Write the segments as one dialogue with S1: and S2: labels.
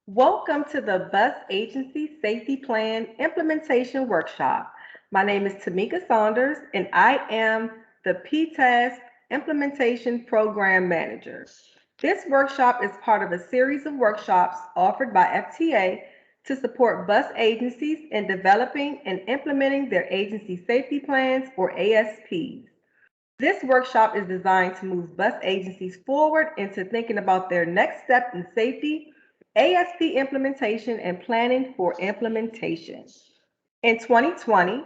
S1: Welcome to the Bus Agency Safety Plan Implementation Workshop. My name is Tamika Saunders, and I am the PTASK Implementation Program Manager. This workshop is part of a series of workshops offered by FTA to support bus agencies in developing and implementing their agency safety plans, or ASPs. This workshop is designed to move bus agencies forward into thinking about their next step in safety, ASP implementation, and planning for implementation. In 2020,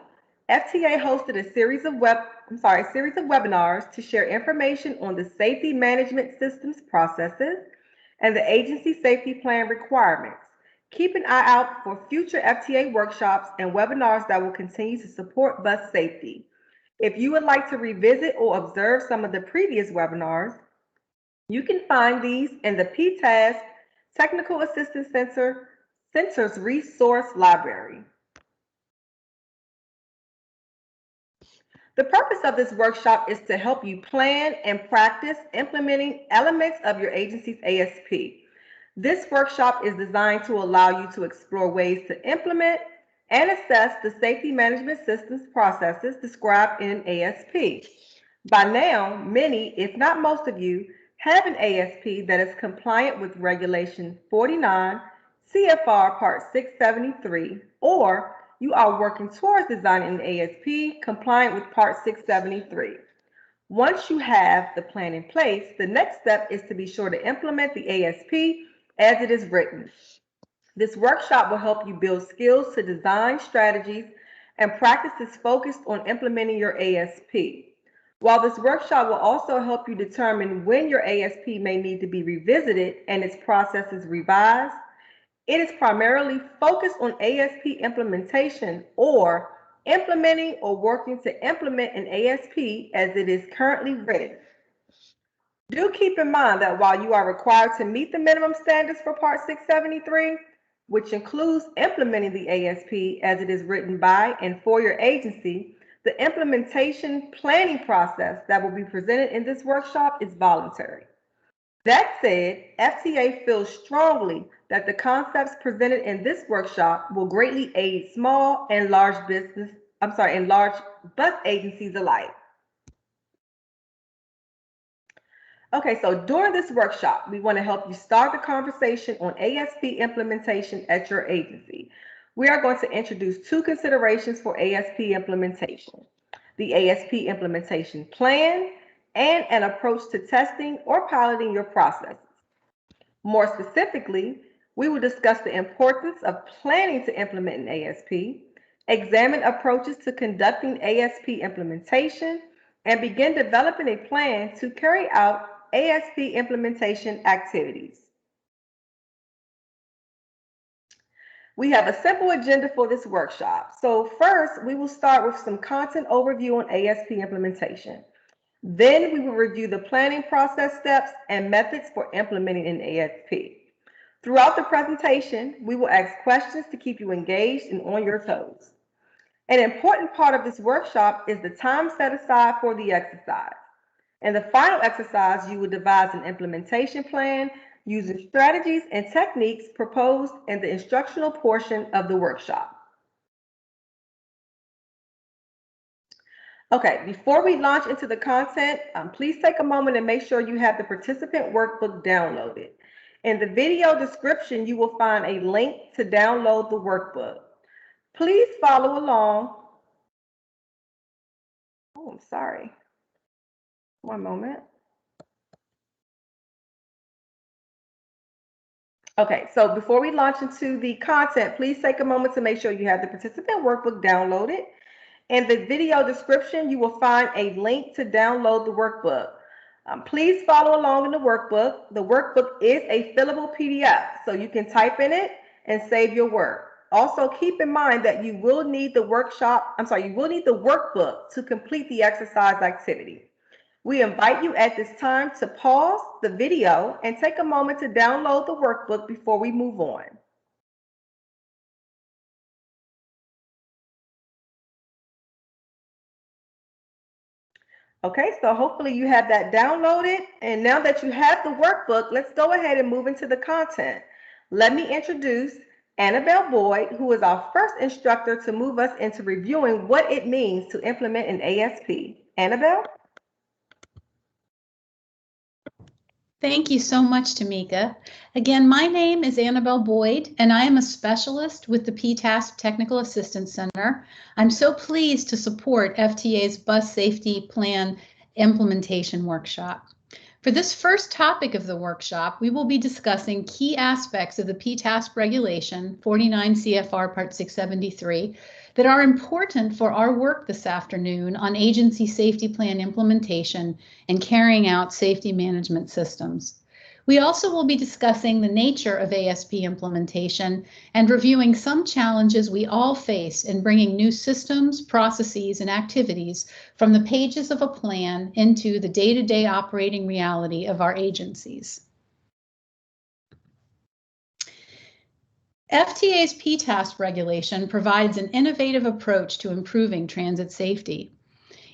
S1: FTA hosted a series of webinars to share information on the safety management systems processes and the agency safety plan requirements. Keep an eye out for future FTA workshops and webinars that will continue to support bus safety. If you would like to revisit or observe some of the previous webinars, you can find these in the PTASK Technical Assistance Center's resource library. The purpose of this workshop is to help you plan and practice implementing elements of your agency's ASP. This workshop is designed to allow you to explore ways to implement and assess the safety management systems processes described in an ASP. By now, many, if not most of you, have an ASP that is compliant with Regulation 49 CFR Part 673, or you are working towards designing an ASP compliant with Part 673. Once you have the plan in place, the next step is to be sure to implement the ASP as it is written. This workshop will help you build skills to design strategies and practices focused on implementing your ASP. While this workshop will also help you determine when your ASP may need to be revisited and its processes revised, it is primarily focused on ASP implementation, or implementing or working to implement an ASP as it is currently written. Do keep in mind that while you are required to meet the minimum standards for Part 673, which includes implementing the ASP as it is written by and for your agency, the implementation planning process that will be presented in this workshop is voluntary. That said, FTA feels strongly that the concepts presented in this workshop will greatly aid small and large bus agencies alike. Okay, so during this workshop, we want to help you start the conversation on ASP implementation at your agency. We are going to introduce two considerations for ASP implementation: the ASP Implementation Plan and an approach to testing or piloting your processes. More specifically, we will discuss the importance of planning to implement an ASP, examine approaches to conducting ASP implementation, and begin developing a plan to carry out ASP implementation activities. We have a simple agenda for this workshop. So first, we will start with some content overview on ASP implementation. Then we will review the planning process steps and methods for implementing an ASP. Throughout the presentation, we will ask questions to keep you engaged and on your toes. An important part of this workshop is the time set aside for the exercise. In the final exercise, you will devise an implementation plan using strategies and techniques proposed in the instructional portion of the workshop. Okay, before we launch into the content, please take a moment and make sure you have the participant workbook downloaded. In the video description, you will find a link to download the workbook. Please follow along. Oh, I'm sorry. One moment. Okay, so before we launch into the content, please take a moment to make sure you have the participant workbook downloaded. In the video description, you will find a link to download the workbook. Please follow along in the workbook. The workbook is a fillable PDF, so you can type in it and save your work. Also, keep in mind that you will need the workbook to complete the exercise activity. We invite you at this time to pause the video and take a moment to download the workbook before we move on. Okay, so hopefully you have that downloaded. And now that you have the workbook, let's go ahead and move into the content. Let me introduce Annabelle Boyd, who is our first instructor to move us into reviewing what it means to implement an ASP. Annabelle?
S2: Thank you so much, Tamika. Again, my name is Annabelle Boyd, and I am a specialist with the PTASP Technical Assistance Center. I'm so pleased to support FTA's Bus Safety Plan Implementation Workshop. For this first topic of the workshop, we will be discussing key aspects of the PTASP regulation 49 CFR Part 673 that are important for our work this afternoon on agency safety plan implementation and carrying out safety management systems. We also will be discussing the nature of ASP implementation and reviewing some challenges we all face in bringing new systems, processes, and activities from the pages of a plan into the day-to-day operating reality of our agencies. FTA's PTASP regulation provides an innovative approach to improving transit safety.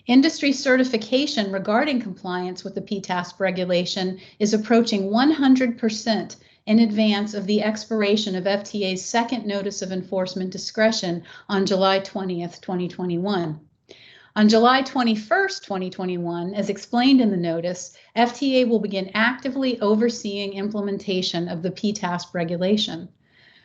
S2: Industry certification regarding compliance with the PTASP regulation is approaching 100% in advance of the expiration of FTA's second Notice of Enforcement Discretion on July 20th, 2021. On July 21st, 2021, as explained in the notice, FTA will begin actively overseeing implementation of the PTASP regulation.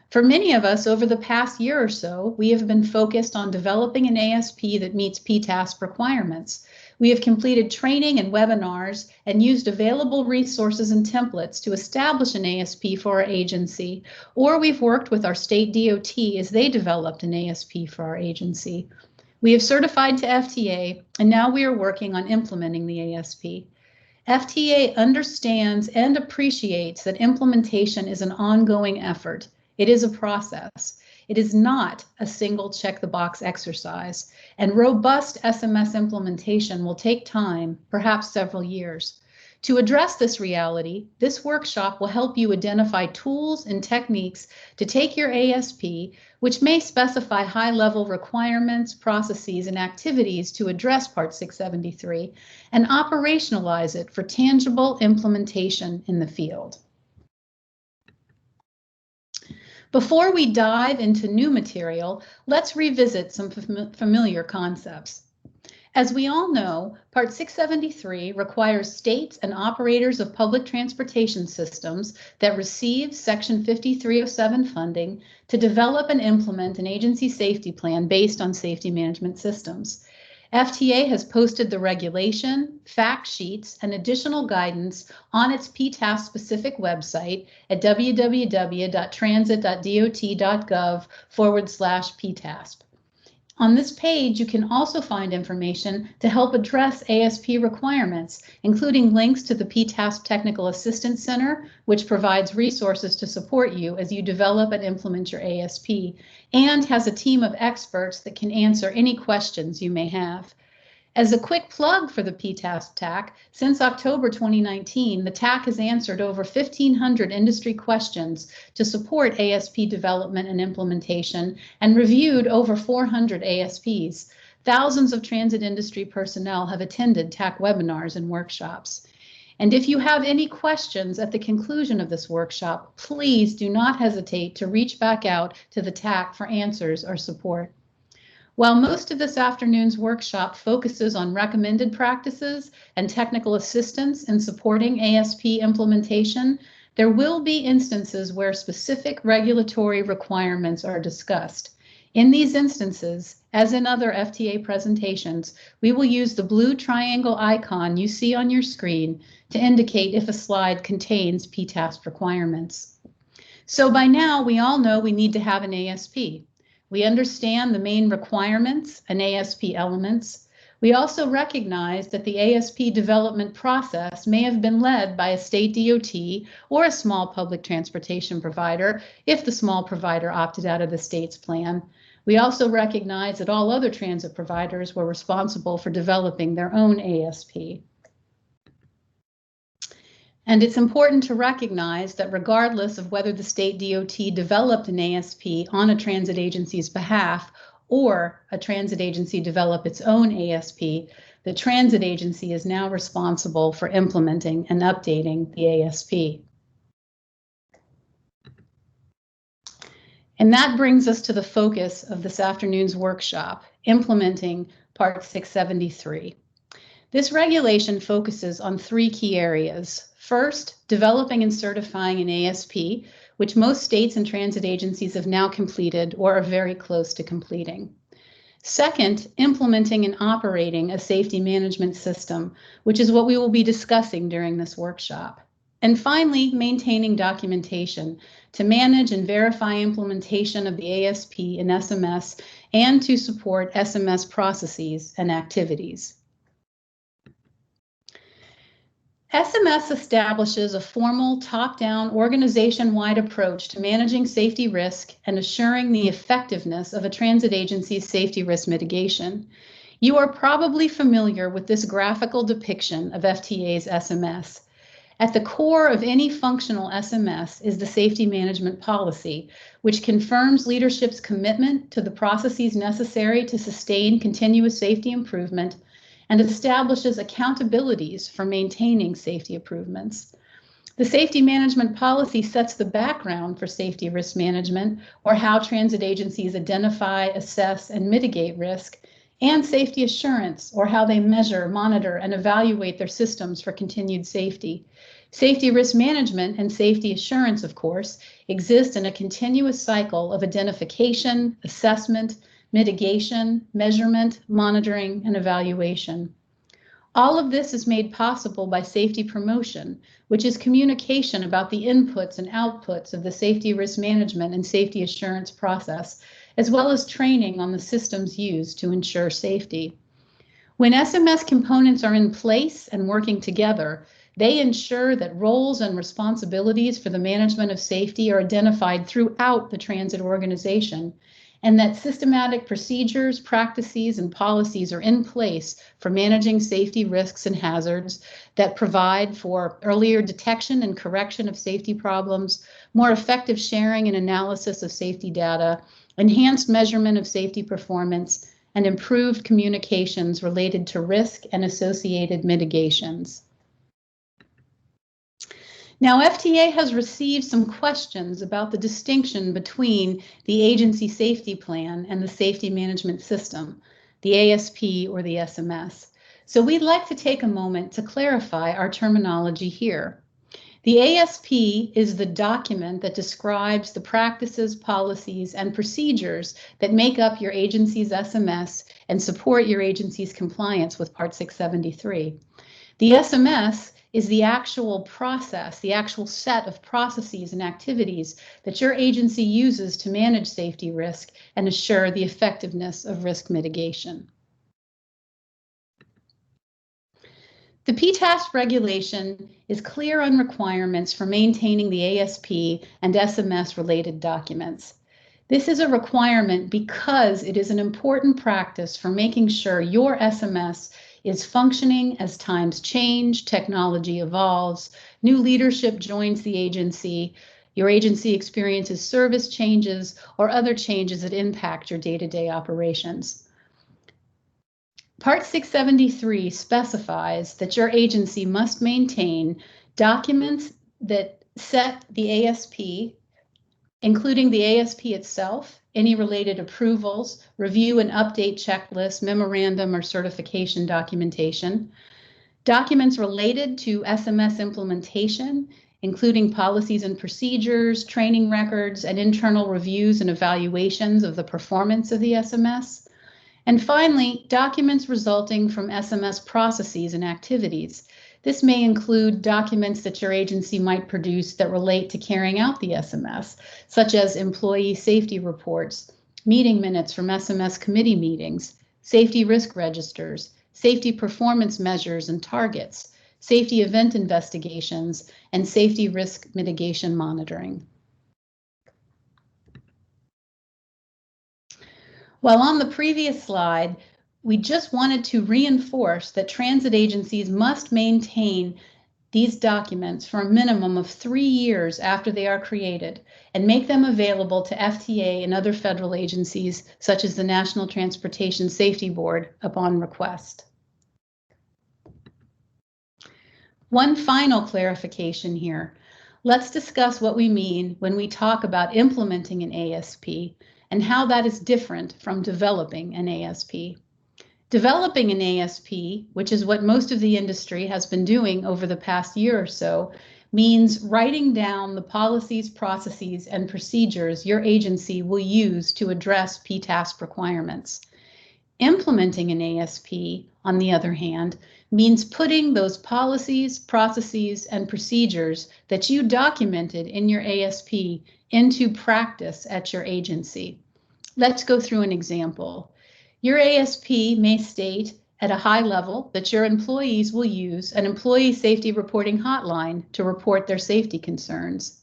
S2: For many of us over the past year or so, we have been focused on developing an ASP that meets PTASP requirements. We have completed training and webinars and used available resources and templates to establish an ASP for our agency, or we've worked with our state DOT as they developed an ASP for our agency. We have certified to FTA, and now we are working on implementing the ASP. FTA understands and appreciates that implementation is an ongoing effort. It is a process. It is not a single check-the-box exercise, and robust SMS implementation will take time, perhaps several years. To address this reality, this workshop will help you identify tools and techniques to take your ASP, which may specify high-level requirements, processes, and activities to address Part 673, and operationalize it for tangible implementation in the field. Before we dive into new material, let's revisit some familiar concepts. As we all know, Part 673 requires states and operators of public transportation systems that receive Section 5307 funding to develop and implement an agency safety plan based on safety management systems. FTA has posted the regulation, fact sheets, and additional guidance on its PTASP-specific website at www.transit.dot.gov/PTASP. On this page, you can also find information to help address ASP requirements, including links to the PTASP Technical Assistance Center, which provides resources to support you as you develop and implement your ASP, and has a team of experts that can answer any questions you may have. As a quick plug for the PTASP TAC, since October 2019, the TAC has answered over 1,500 industry questions to support ASP development and implementation and reviewed over 400 ASPs. Thousands of transit industry personnel have attended TAC webinars and workshops. And if you have any questions at the conclusion of this workshop, please do not hesitate to reach back out to the TAC for answers or support. While most of this afternoon's workshop focuses on recommended practices and technical assistance in supporting ASP implementation, there will be instances where specific regulatory requirements are discussed. In these instances, as in other FTA presentations, we will use the blue triangle icon you see on your screen to indicate if a slide contains PTASP requirements. So by now, we all know we need to have an ASP. We understand the main requirements and ASP elements. We also recognize that the ASP development process may have been led by a state DOT or a small public transportation provider if the small provider opted out of the state's plan. We also recognize that all other transit providers were responsible for developing their own ASP. And it's important to recognize that regardless of whether the state DOT developed an ASP on a transit agency's behalf or a transit agency develop its own ASP, the transit agency is now responsible for implementing and updating the ASP. And that brings us to the focus of this afternoon's workshop, implementing Part 673. This regulation focuses on 3 key areas. First, developing and certifying an ASP, which most states and transit agencies have now completed or are very close to completing. Second, implementing and operating a safety management system, which is what we will be discussing during this workshop. And finally, maintaining documentation to manage and verify implementation of the ASP in SMS and to support SMS processes and activities. SMS establishes a formal top-down organization-wide approach to managing safety risk and assuring the effectiveness of a transit agency's safety risk mitigation. You are probably familiar with this graphical depiction of FTA's SMS. At the core of any functional SMS is the safety management policy, which confirms leadership's commitment to the processes necessary to sustain continuous safety improvement and establishes accountabilities for maintaining safety improvements. The safety management policy sets the background for safety risk management, or how transit agencies identify, assess, and mitigate risk, and safety assurance, or how they measure, monitor, and evaluate their systems for continued safety. Safety risk management and safety assurance, of course, exist in a continuous cycle of identification, assessment, mitigation, measurement, monitoring, and evaluation. All of this is made possible by safety promotion, which is communication about the inputs and outputs of the safety risk management and safety assurance process, as well as training on the systems used to ensure safety. When SMS components are in place and working together, they ensure that roles and responsibilities for the management of safety are identified throughout the transit organization, and that systematic procedures, practices, and policies are in place for managing safety risks and hazards that provide for earlier detection and correction of safety problems, more effective sharing and analysis of safety data, enhanced measurement of safety performance, and improved communications related to risk and associated mitigations. Now, FTA has received some questions about the distinction between the agency safety plan and the safety management system, the ASP or the SMS. So we'd like to take a moment to clarify our terminology here. The ASP is the document that describes the practices, policies, and procedures that make up your agency's SMS and support your agency's compliance with Part 673. The SMS is the actual process, the actual set of processes and activities that your agency uses to manage safety risk and assure the effectiveness of risk mitigation. The PTAS regulation is clear on requirements for maintaining the ASP and SMS related documents. This is a requirement because it is an important practice for making sure your SMS is functioning as times change, technology evolves, new leadership joins the agency, your agency experiences service changes, or other changes that impact your day-to-day operations. Part 673 specifies that your agency must maintain documents that set the ASP, including the ASP itself, any related approvals, review and update checklist, memorandum, or certification documentation, documents related to SMS implementation, including policies and procedures, training records, and internal reviews and evaluations of the performance of the SMS, and finally, documents resulting from SMS processes and activities. This may include documents that your agency might produce that relate to carrying out the SMS, such as employee safety reports, meeting minutes from SMS committee meetings, safety risk registers, safety performance measures and targets, safety event investigations, and safety risk mitigation monitoring. While on the previous slide, we just wanted to reinforce that transit agencies must maintain these documents for a minimum of 3 years after they are created and make them available to FTA and other federal agencies, such as the National Transportation Safety Board, upon request. One final clarification here. Let's discuss what we mean when we talk about implementing an ASP and how that is different from developing an ASP. Developing an ASP, which is what most of the industry has been doing over the past year or so, means writing down the policies, processes, and procedures your agency will use to address PTASP requirements. Implementing an ASP, on the other hand, means putting those policies, processes, and procedures that you documented in your ASP into practice at your agency. Let's go through an example. Your ASP may state at a high level that your employees will use an employee safety reporting hotline to report their safety concerns.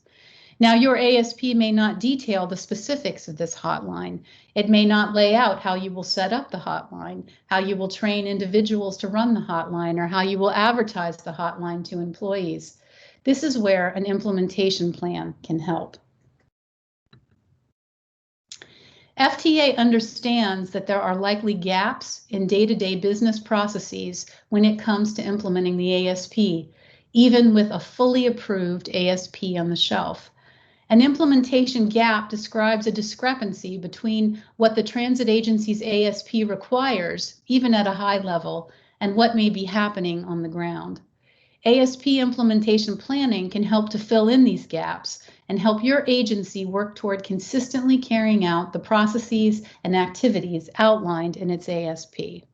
S2: Now, your ASP may not detail the specifics of this hotline. It may not lay out how you will set up the hotline, how you will train individuals to run the hotline, or how you will advertise the hotline to employees. This is where an implementation plan can help. FTA understands that there are likely gaps in day-to-day business processes when it comes to implementing the ASP, even with a fully approved ASP on the shelf. An implementation gap describes a discrepancy between what the transit agency's ASP requires, even at a high level, and what may be happening on the ground. ASP implementation planning can help to fill in these gaps and help your agency work toward consistently carrying out the processes and activities outlined in its ASP.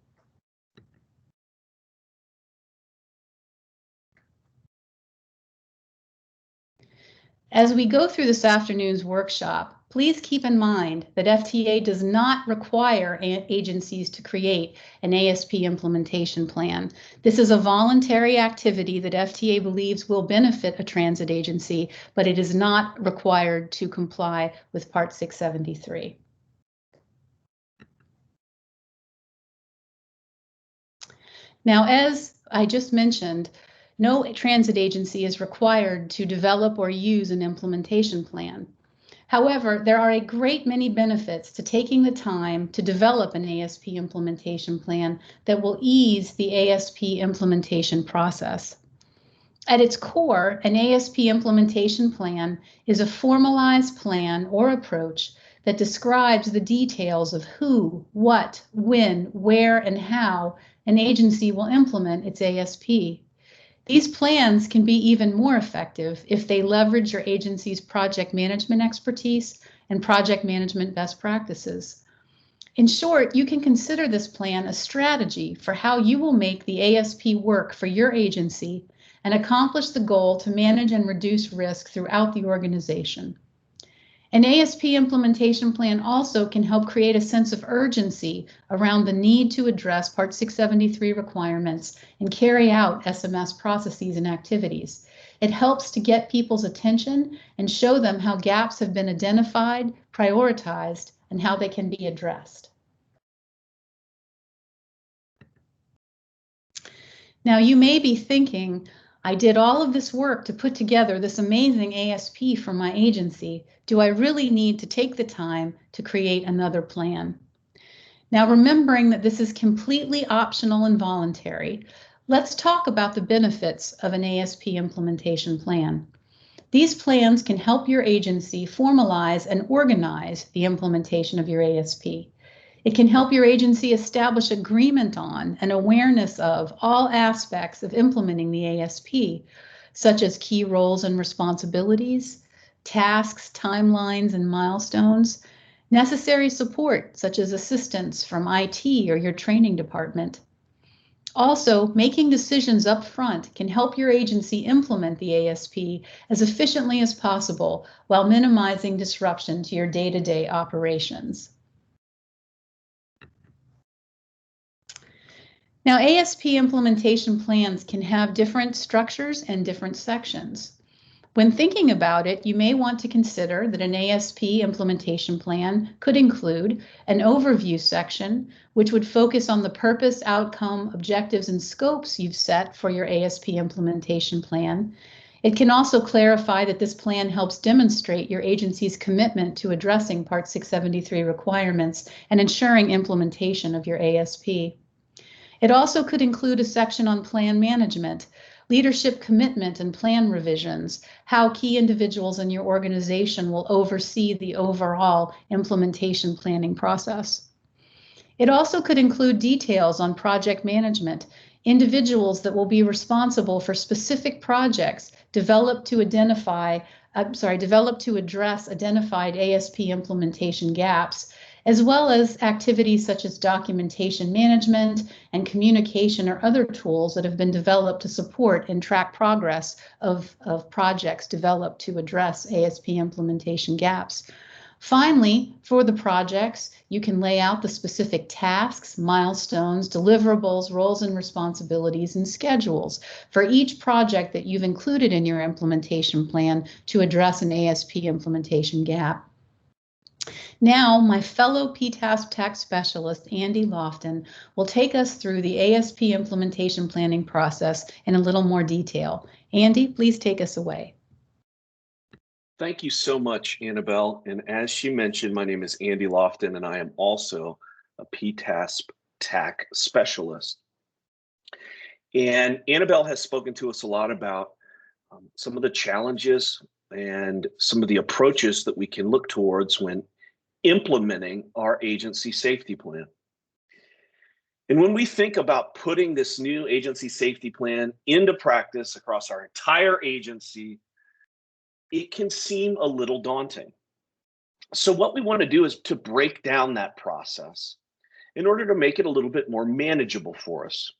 S2: As we go through this afternoon's workshop, please keep in mind that FTA does not require agencies to create an ASP implementation plan. This is a voluntary activity that FTA believes will benefit a transit agency, but it is not required to comply with Part 673. Now, as I just mentioned, no transit agency is required to develop or use an implementation plan. However, there are a great many benefits to taking the time to develop an ASP implementation plan that will ease the ASP implementation process. At its core, an ASP implementation plan is a formalized plan or approach that describes the details of who, what, when, where, and how an agency will implement its ASP. These plans can be even more effective if they leverage your agency's project management expertise and project management best practices. In short, you can consider this plan a strategy for how you will make the ASP work for your agency and accomplish the goal to manage and reduce risk throughout the organization. An ASP implementation plan also can help create a sense of urgency around the need to address Part 673 requirements and carry out SMS processes and activities. It helps to get people's attention and show them how gaps have been identified, prioritized, and how they can be addressed. Now, you may be thinking, I did all of this work to put together this amazing ASP for my agency. Do I really need to take the time to create another plan? Now, remembering that this is completely optional and voluntary, let's talk about the benefits of an ASP implementation plan. These plans can help your agency formalize and organize the implementation of your ASP. It can help your agency establish agreement on and awareness of all aspects of implementing the ASP, such as key roles and responsibilities, tasks, timelines, and milestones, necessary support, such as assistance from IT or your training department. Also, making decisions up front can help your agency implement the ASP as efficiently as possible while minimizing disruption to your day-to-day operations. Now, ASP implementation plans can have different structures and different sections. When thinking about it, you may want to consider that an ASP implementation plan could include an overview section, which would focus on the purpose, outcome, objectives, and scopes you've set for your ASP implementation plan. It can also clarify that this plan helps demonstrate your agency's commitment to addressing Part 673 requirements and ensuring implementation of your ASP. It also could include a section on plan management, leadership commitment and plan revisions, how key individuals in your organization will oversee the overall implementation planning process. It also could include details on project management, individuals that will be responsible for specific projects developed to address identified ASP implementation gaps, as well as activities such as documentation management and communication or other tools that have been developed to support and track progress of projects developed to address ASP implementation gaps. Finally, for the projects, you can lay out the specific tasks, milestones, deliverables, roles and responsibilities, and schedules for each project that you've included in your implementation plan to address an ASP implementation gap. Now, my fellow PTASP tax specialist, Andy Lofton, will take us through the ASP implementation planning process in a little more detail. Andy, please take us away.
S3: Thank you so much, Annabelle. And as she mentioned, my name is Andy Lofton, and I am also a PTASP tax specialist. And Annabelle has spoken to us a lot about some of the challenges and some of the approaches that we can look towards when implementing our agency safety plan. And when we think about putting this new agency safety plan into practice across our entire agency, it can seem a little daunting. So what we want to do is to break down that process in order to make it a little bit more manageable for us.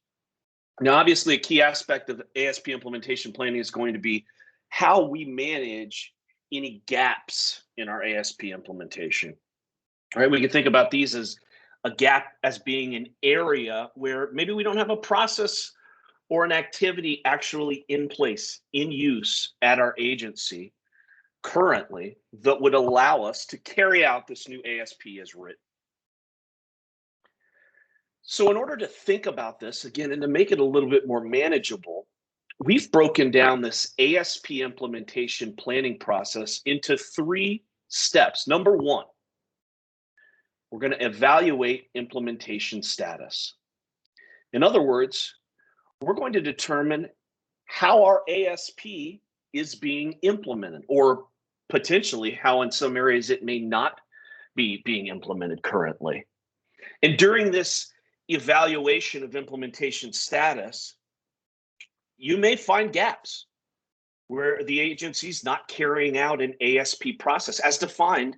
S3: Now, obviously, a key aspect of ASP implementation planning is going to be how we manage any gaps in our ASP implementation. All right, we can think about these as a gap as being an area where maybe we don't have a process or an activity actually in place, in use at our agency currently that would allow us to carry out this new ASP as written. So in order to think about this, again, and to make it a little bit more manageable, we've broken down this ASP implementation planning process into 3 steps. Number 1, we're going to evaluate implementation status. In other words, we're going to determine how our ASP is being implemented, or potentially how in some areas it may not be being implemented currently. And during this evaluation of implementation status, you may find gaps where the agency's not carrying out an ASP process as defined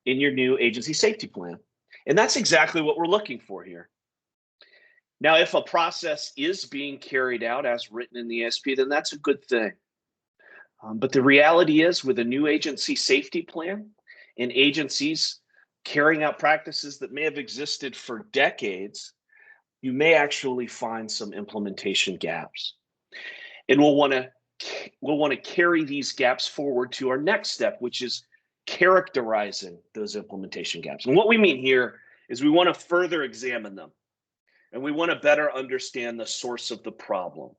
S3: in your new agency safety plan. And that's exactly what we're looking for here. Now, if a process is being carried out as written in the ASP, then that's a good thing. But the reality is, with a new agency safety plan and agencies carrying out practices that may have existed for decades, you may actually find some implementation gaps. And we'll want to carry these gaps forward to our next step, which is characterizing those implementation gaps. And what we mean here is we want to further examine them, and we want to better understand the source of the problem.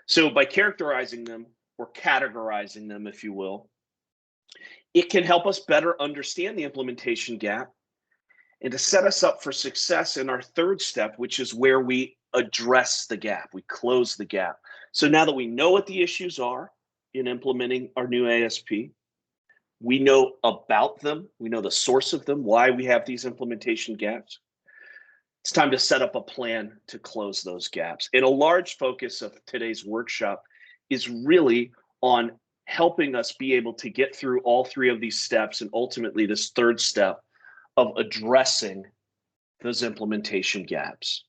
S3: So by characterizing them, or categorizing them, if you will, it can help us better understand the implementation gap and to set us up for success in our 3rd step, which is where we address the gap, we close the gap. So now that we know what the issues are in implementing our new ASP, we know about them, we know the source of them, why we have these implementation gaps. It's time to set up a plan to close those gaps. And a large focus of today's workshop is really on helping us be able to get through all 3 of these steps, and ultimately this 3rd step of addressing those implementation gaps.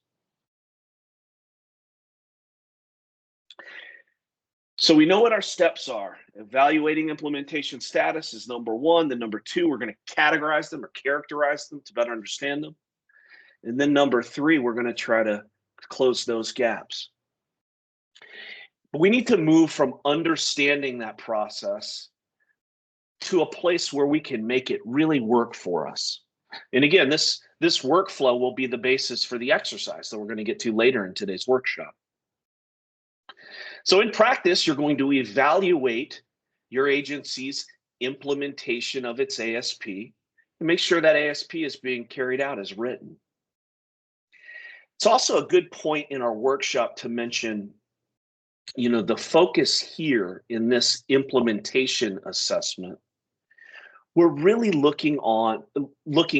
S3: So we know what our steps are. Evaluating implementation status is number 1. Then number 2, we're going to categorize them or characterize them to better understand them. And then number 3, we're going to try to close those gaps. But we need to move from understanding that process to a place where we can make it really work for us. And again, this workflow will be the basis for the exercise that we're going to get to later in today's workshop. So in practice, you're going to evaluate your agency's implementation of its ASP and make sure that ASP is being carried out as written. It's also a good point in our workshop to mention the focus here in this implementation assessment, we're really looking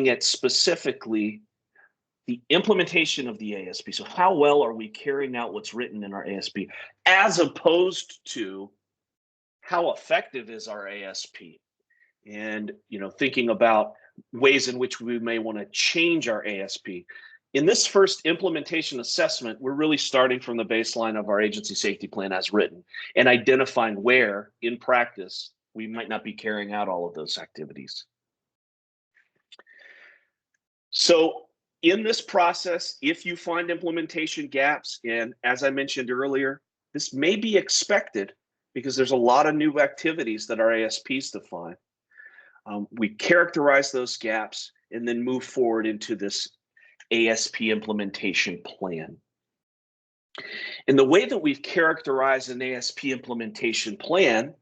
S3: at specifically the implementation of the ASP. So how well are we carrying out what's written in our ASP, as opposed to how effective is our ASP? And thinking about ways in which we may want to change our ASP. In this first implementation assessment, we're really starting from the baseline of our agency safety plan as written and identifying where in practice we might not be carrying out all of those activities. So in this process, if you find implementation gaps, and as I mentioned earlier, this may be expected because there's a lot of new activities that our ASPs define. We characterize those gaps and then move forward into this ASP implementation plan. And the way that we've characterized an ASP implementation plan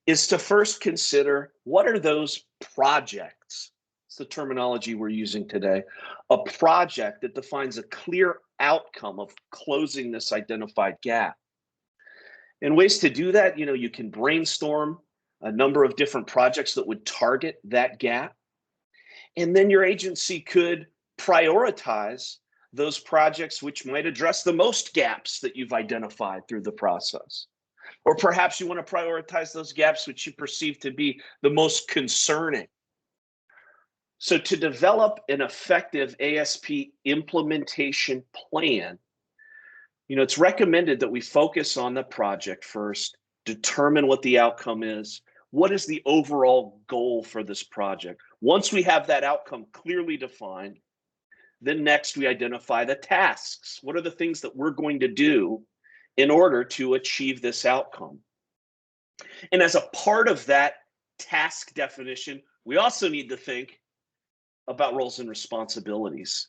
S3: is to first consider, what are those projects? It's the terminology we're using today. A project that defines a clear outcome of closing this identified gap. And ways to do that, you can brainstorm a number of different projects that would target that gap. And then your agency could prioritize those projects which might address the most gaps that you've identified through the process. Or perhaps you want to prioritize those gaps which you perceive to be the most concerning. So to develop an effective ASP implementation plan, it's recommended that we focus on the project first, determine what the outcome is. What is the overall goal for this project? Once we have that outcome clearly defined, then next we identify the tasks. What are the things that we're going to do in order to achieve this outcome? And as a part of that task definition, we also need to think about roles and responsibilities.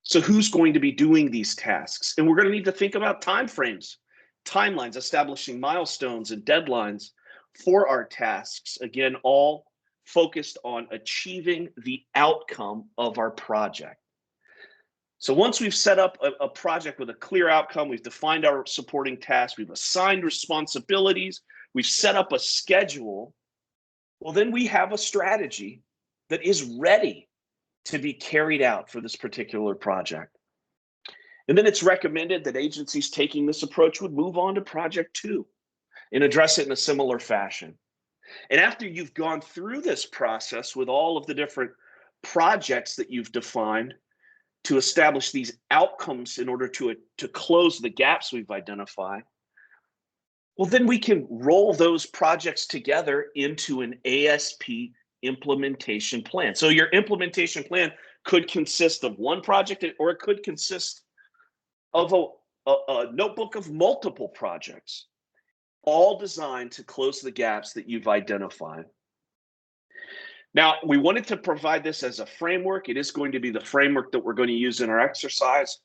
S3: So who's going to be doing these tasks? And we're going to need to think about timeframes, timelines, establishing milestones and deadlines for our tasks. Again, all focused on achieving the outcome of our project. So once we've set up a project with a clear outcome, we've defined our supporting tasks, we've assigned responsibilities, we've set up a schedule, well, then we have a strategy that is ready to be carried out for this particular project. And then it's recommended that agencies taking this approach would move on to project 2 and address it in a similar fashion. And after you've gone through this process with all of the different projects that you've defined to establish these outcomes in order to close the gaps we've identified, well, then we can roll those projects together into an ASP implementation plan. So your implementation plan could consist of one project, or it could consist of a notebook of multiple projects, all designed to close the gaps that you've identified. Now, we wanted to provide this as a framework. It is going to be the framework that we're going to use in our exercise,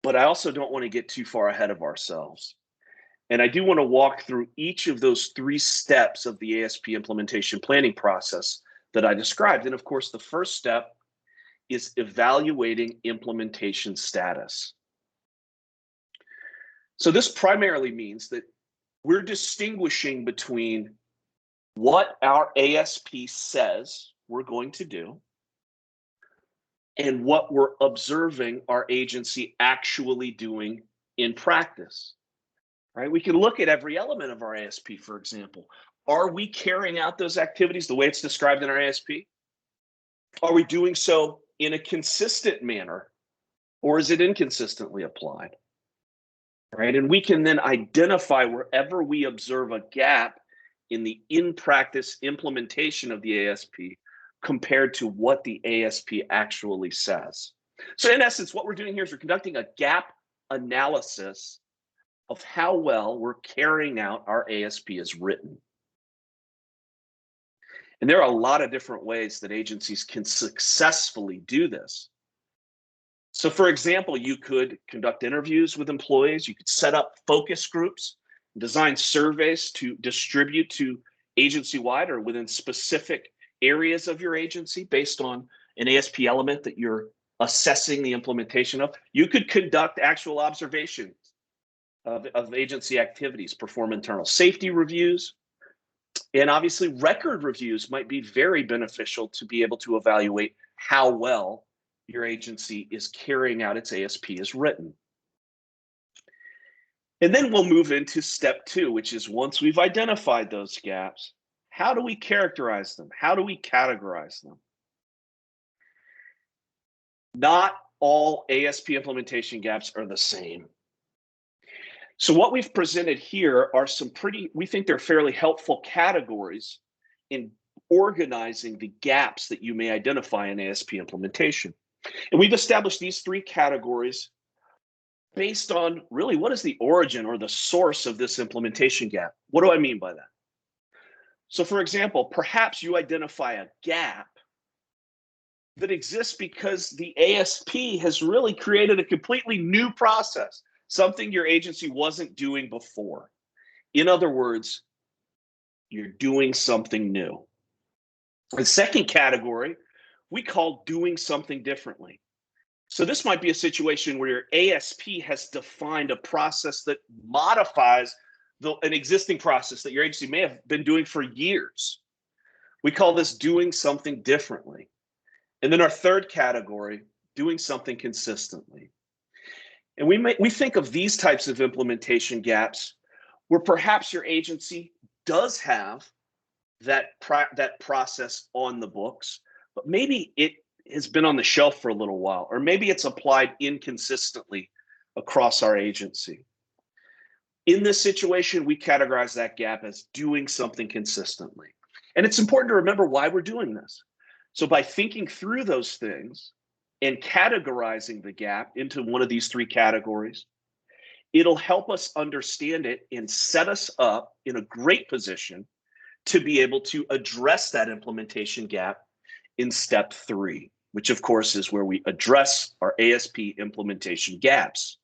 S3: but I also don't want to get too far ahead of ourselves. And I do want to walk through each of those 3 steps of the ASP implementation planning process that I described. And of course, the first step is evaluating implementation status. So this primarily means that we're distinguishing between what our ASP says we're going to do and what we're observing our agency actually doing in practice. Right? We can look at every element of our ASP, for example. Are we carrying out those activities the way it's described in our ASP? Are we doing so in a consistent manner, or is it inconsistently applied? Right? And we can then identify wherever we observe a gap in the in-practice implementation of the ASP compared to what the ASP actually says. So in essence, what we're doing here is we're conducting a gap analysis of how well we're carrying out our ASP as written. And there are a lot of different ways that agencies can successfully do this. So for example, you could conduct interviews with employees, you could set up focus groups, design surveys to distribute to agency-wide or within specific areas of your agency based on an ASP element that you're assessing the implementation of. You could conduct actual observations of agency activities, perform internal safety reviews, and obviously record reviews might be very beneficial to be able to evaluate how well your agency is carrying out its ASP as written. And then we'll move into step 2, which is once we've identified those gaps, how do we characterize them? How do we categorize them? Not all ASP implementation gaps are the same. So what we've presented here are some we think they're fairly helpful categories in organizing the gaps that you may identify in ASP implementation. And we've established these 3 categories based on really what is the origin or the source of this implementation gap. What do I mean by that? So for example, perhaps you identify a gap that exists because the ASP has really created a completely new process, something your agency wasn't doing before. In other words, you're doing something new. The second category we call doing something differently. So this might be a situation where your ASP has defined a process that modifies an existing process that your agency may have been doing for years. We call this doing something differently. And then our third category, doing something consistently. And we think of these types of implementation gaps where perhaps your agency does have that process on the books, but maybe it has been on the shelf for a little while, or maybe it's applied inconsistently across our agency. In this situation, we categorize that gap as doing something consistently. And it's important to remember why we're doing this. So by thinking through those things and categorizing the gap into one of these 3 categories, it'll help us understand it and set us up in a great position to be able to address that implementation gap in step 3, which of course is where we address our ASP implementation gaps.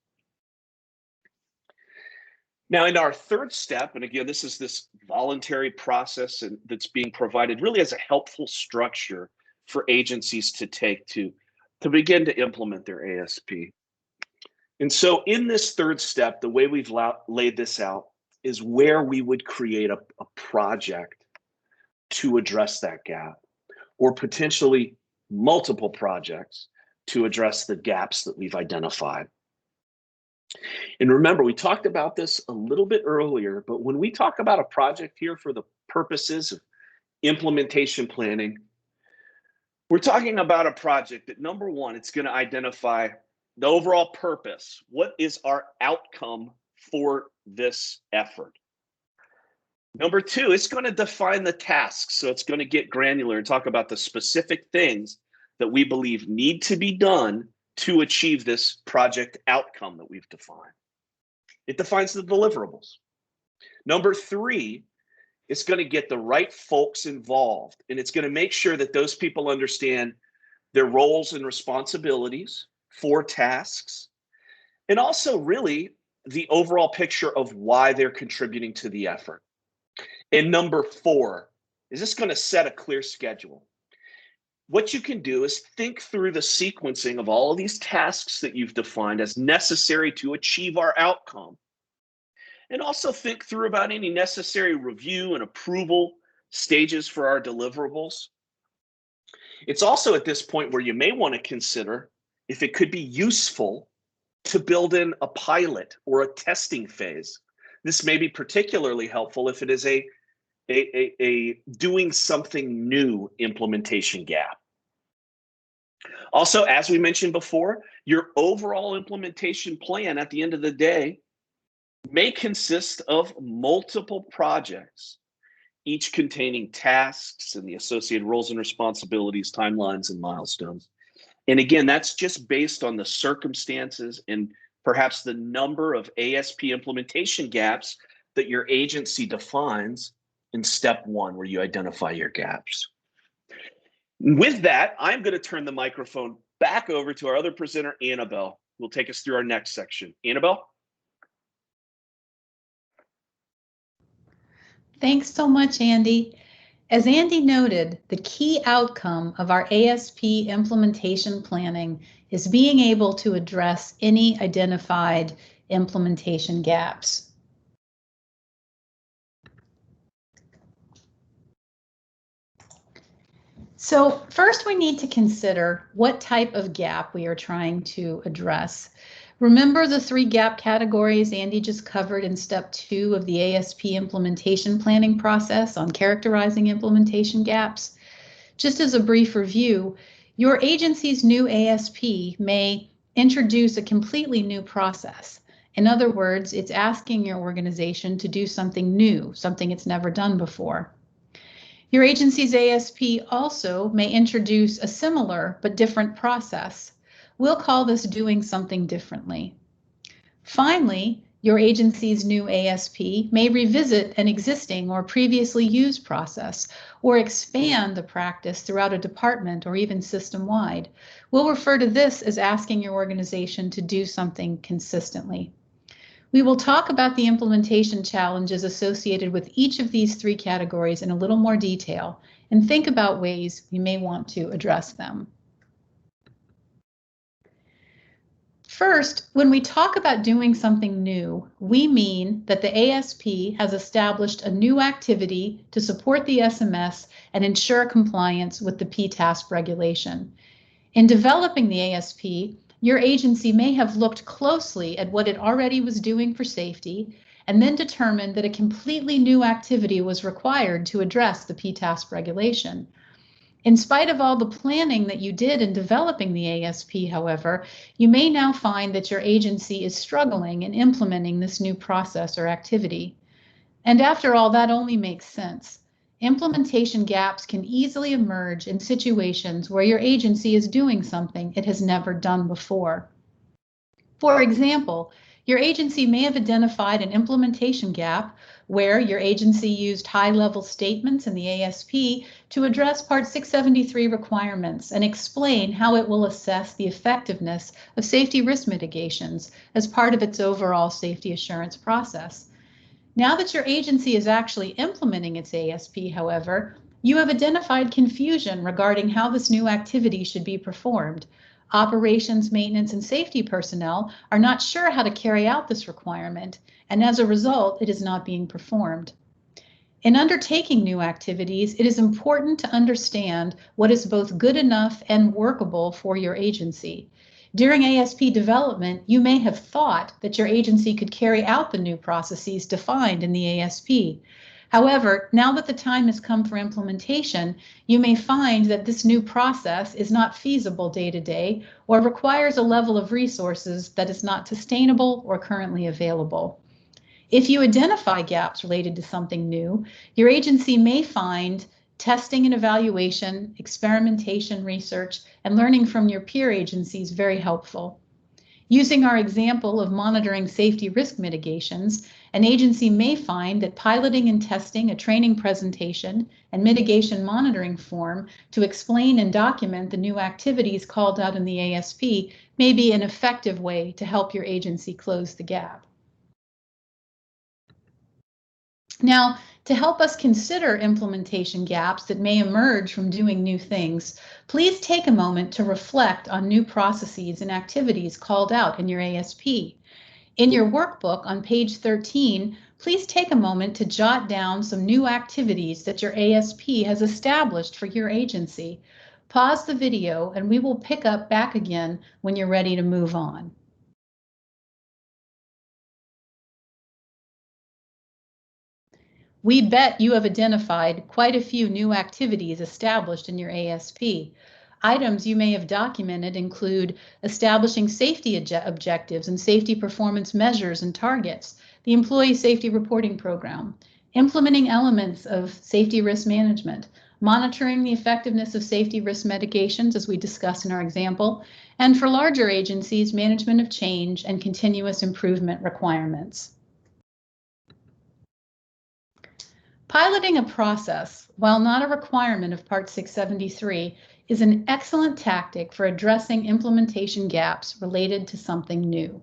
S3: Now in our third step, and again, this is this voluntary process that's being provided really as a helpful structure for agencies to take to begin to implement their ASP. And so in this third step, the way we've laid this out is where we would create a project to address that gap, or potentially multiple projects to address the gaps that we've identified. And remember, we talked about this a little bit earlier, but when we talk about a project here for the purposes of implementation planning, we're talking about a project that, number one, it's going to identify the overall purpose. What is our outcome for this effort? Number 2, it's going to define the tasks. So it's going to get granular and talk about the specific things that we believe need to be done to achieve this project outcome that we've defined. It defines the deliverables. Number 3, it's going to get the right folks involved, and it's going to make sure that those people understand their roles and responsibilities for tasks, and also really the overall picture of why they're contributing to the effort. And number 4, is this going to set a clear schedule? What you can do is think through the sequencing of all of these tasks that you've defined as necessary to achieve our outcome. And also think through about any necessary review and approval stages for our deliverables. It's also at this point where you may want to consider if it could be useful to build in a pilot or a testing phase. This may be particularly helpful if it is a doing something new implementation gap. Also, as we mentioned before, your overall implementation plan at the end of the day may consist of multiple projects, each containing tasks and the associated roles and responsibilities, timelines, and milestones. And again, that's just based on the circumstances and perhaps the number of ASP implementation gaps that your agency defines in step 1, where you identify your gaps. With that, I'm going to turn the microphone back over to our other presenter, Annabelle, who will take us through our next section. Annabelle?
S2: Thanks so much, Andy. As Andy noted, the key outcome of our ASP implementation planning is being able to address any identified implementation gaps. So first we need to consider what type of gap we are trying to address. Remember the 3 gap categories Andy just covered in step 2 of the ASP implementation planning process on characterizing implementation gaps? Just as a brief review, your agency's new ASP may introduce a completely new process. In other words, it's asking your organization to do something new, something it's never done before. Your agency's ASP also may introduce a similar but different process. We'll call this doing something differently. Finally, your agency's new ASP may revisit an existing or previously used process or expand the practice throughout a department or even system-wide. We'll refer to this as asking your organization to do something consistently. We will talk about the implementation challenges associated with each of these 3 categories in a little more detail and think about ways we may want to address them. First, when we talk about doing something new, we mean that the ASP has established a new activity to support the SMS and ensure compliance with the PTASP regulation. In developing the ASP, your agency may have looked closely at what it already was doing for safety and then determined that a completely new activity was required to address the PTASP regulation. In spite of all the planning that you did in developing the ASP, however, you may now find that your agency is struggling in implementing this new process or activity. And after all, that only makes sense. Implementation gaps can easily emerge in situations where your agency is doing something it has never done before. For example, your agency may have identified an implementation gap where your agency used high-level statements in the ASP to address Part 673 requirements and explain how it will assess the effectiveness of safety risk mitigations as part of its overall safety assurance process. Now that your agency is actually implementing its ASP, however, you have identified confusion regarding how this new activity should be performed. Operations, maintenance, and safety personnel are not sure how to carry out this requirement, and as a result, it is not being performed. In undertaking new activities, it is important to understand what is both good enough and workable for your agency. During ASP development, you may have thought that your agency could carry out the new processes defined in the ASP. However, now that the time has come for implementation, you may find that this new process is not feasible day to day or requires a level of resources that is not sustainable or currently available. If you identify gaps related to something new, your agency may find testing and evaluation, experimentation, research, and learning from your peer agencies very helpful. Using our example of monitoring safety risk mitigations, an agency may find that piloting and testing a training presentation and mitigation monitoring form to explain and document the new activities called out in the ASP may be an effective way to help your agency close the gap. Now, to help us consider implementation gaps that may emerge from doing new things, please take a moment to reflect on new processes and activities called out in your ASP. In your workbook on page 13, please take a moment to jot down some new activities that your ASP has established for your agency. Pause the video and we will pick up back again when you're ready to move on. We bet you have identified quite a few new activities established in your ASP. Items you may have documented include establishing safety objectives and safety performance measures and targets, the Employee Safety Reporting Program, implementing elements of safety risk management, monitoring the effectiveness of safety risk mitigations, as we discussed in our example, and for larger agencies, management of change and continuous improvement requirements. Piloting a process, while not a requirement of Part 673, is an excellent tactic for addressing implementation gaps related to something new.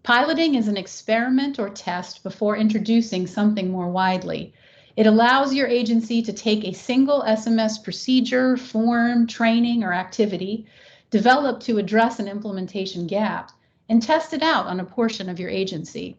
S2: Piloting is an experiment or test before introducing something more widely. It allows your agency to take a single SMS procedure, form, training, or activity developed to address an implementation gap and test it out on a portion of your agency.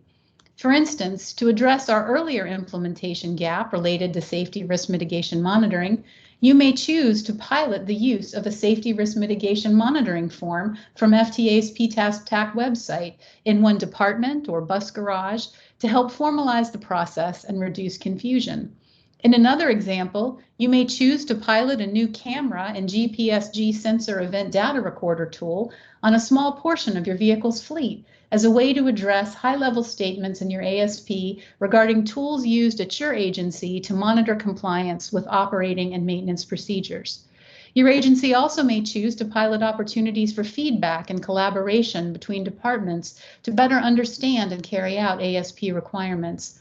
S2: For instance, to address our earlier implementation gap related to safety risk mitigation monitoring, you may choose to pilot the use of a safety risk mitigation monitoring form from FTA's PTASP TAC website in one department or bus garage to help formalize the process and reduce confusion. In another example, you may choose to pilot a new camera and GPS-G sensor event data recorder tool on a small portion of your vehicle's fleet as a way to address high-level statements in your ASP regarding tools used at your agency to monitor compliance with operating and maintenance procedures. Your agency also may choose to pilot opportunities for feedback and collaboration between departments to better understand and carry out ASP requirements.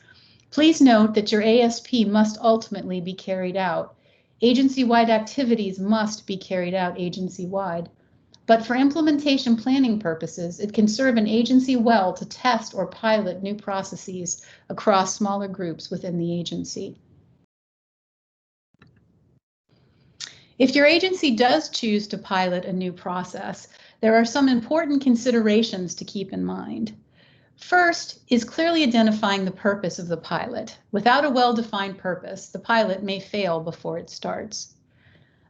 S2: Please note that your ASP must ultimately be carried out. Agency-wide activities must be carried out agency-wide. But for implementation planning purposes, it can serve an agency well to test or pilot new processes across smaller groups within the agency. If your agency does choose to pilot a new process, there are some important considerations to keep in mind. First is clearly identifying the purpose of the pilot. Without a well-defined purpose, the pilot may fail before it starts.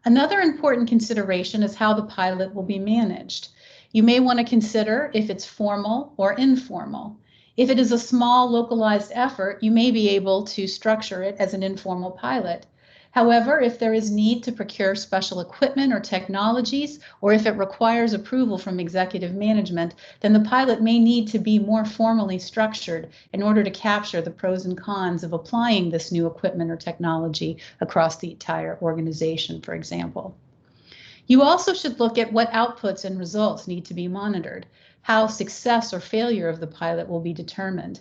S2: Another important consideration is how the pilot will be managed. You may want to consider if it's formal or informal. If it is a small localized effort, you may be able to structure it as an informal pilot. However, if there is need to procure special equipment or technologies, or if it requires approval from executive management, then the pilot may need to be more formally structured in order to capture the pros and cons of applying this new equipment or technology across the entire organization, for example. You also should look at what outputs and results need to be monitored, how success or failure of the pilot will be determined.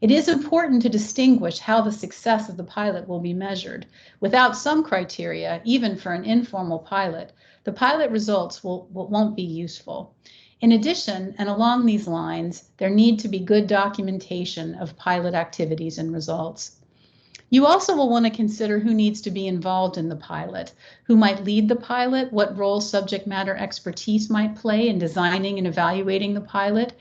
S2: It is important to distinguish how the success of the pilot will be measured. Without some criteria, even for an informal pilot, the pilot results won't be useful. In addition, and along these lines, there need to be good documentation of pilot activities and results. You also will want to consider who needs to be involved in the pilot, who might lead the pilot, what role subject matter expertise might play in designing and evaluating the pilot,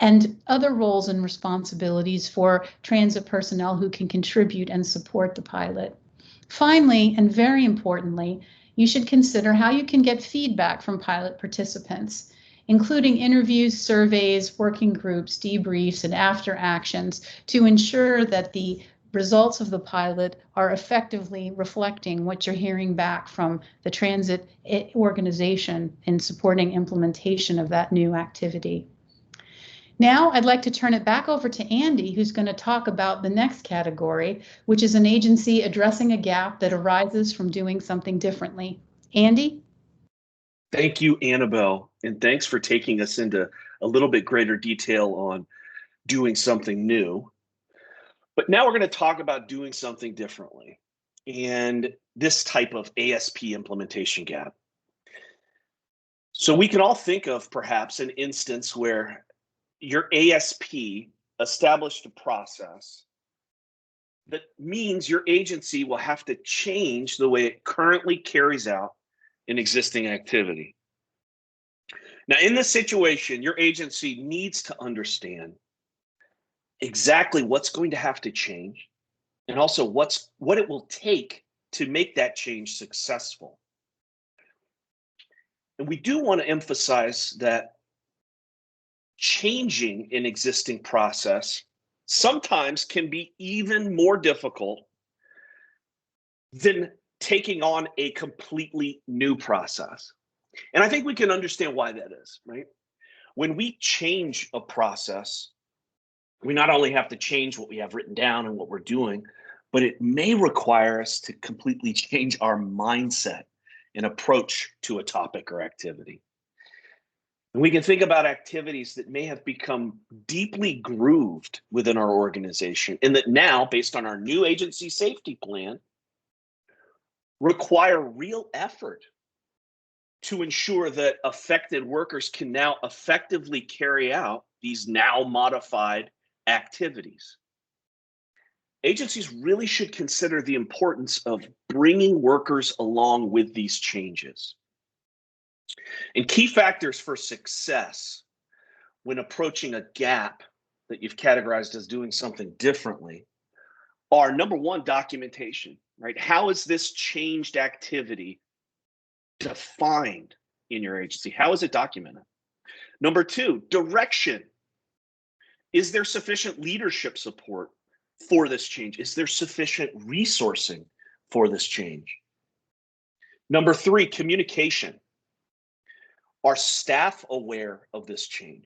S2: and other roles and responsibilities for transit personnel who can contribute and support the pilot. Finally, and very importantly, you should consider how you can get feedback from pilot participants, including interviews, surveys, working groups, debriefs, and after actions to ensure that the results of the pilot are effectively reflecting what you're hearing back from the transit organization in supporting implementation of that new activity. Now I'd like to turn it back over to Andy, who's going to talk about the next category, which is an agency addressing a gap that arises from doing something differently. Andy?
S3: Thank you, Annabelle, and thanks for taking us into a little bit greater detail on doing something new. But now we're going to talk about doing something differently and this type of ASP implementation gap. So we can all think of perhaps an instance where your ASP established a process that means your agency will have to change the way it currently carries out an existing activity. Now, in this situation, your agency needs to understand exactly what's going to have to change and also what it will take to make that change successful. And we do want to emphasize that changing an existing process sometimes can be even more difficult than taking on a completely new process. And I think we can understand why that is, right? When we change a process, we not only have to change what we have written down and what we're doing, but it may require us to completely change our mindset and approach to a topic or activity. And we can think about activities that may have become deeply grooved within our organization and that now, based on our new agency safety plan, require real effort to ensure that affected workers can now effectively carry out these now modified activities. Agencies really should consider the importance of bringing workers along with these changes. And key factors for success when approaching a gap that you've categorized as doing something differently are, number one, documentation, right? How is this changed activity defined in your agency? How is it documented? Number two, direction. Is there sufficient leadership support for this change? Is there sufficient resourcing for this change? Number three, communication. Are staff aware of this change?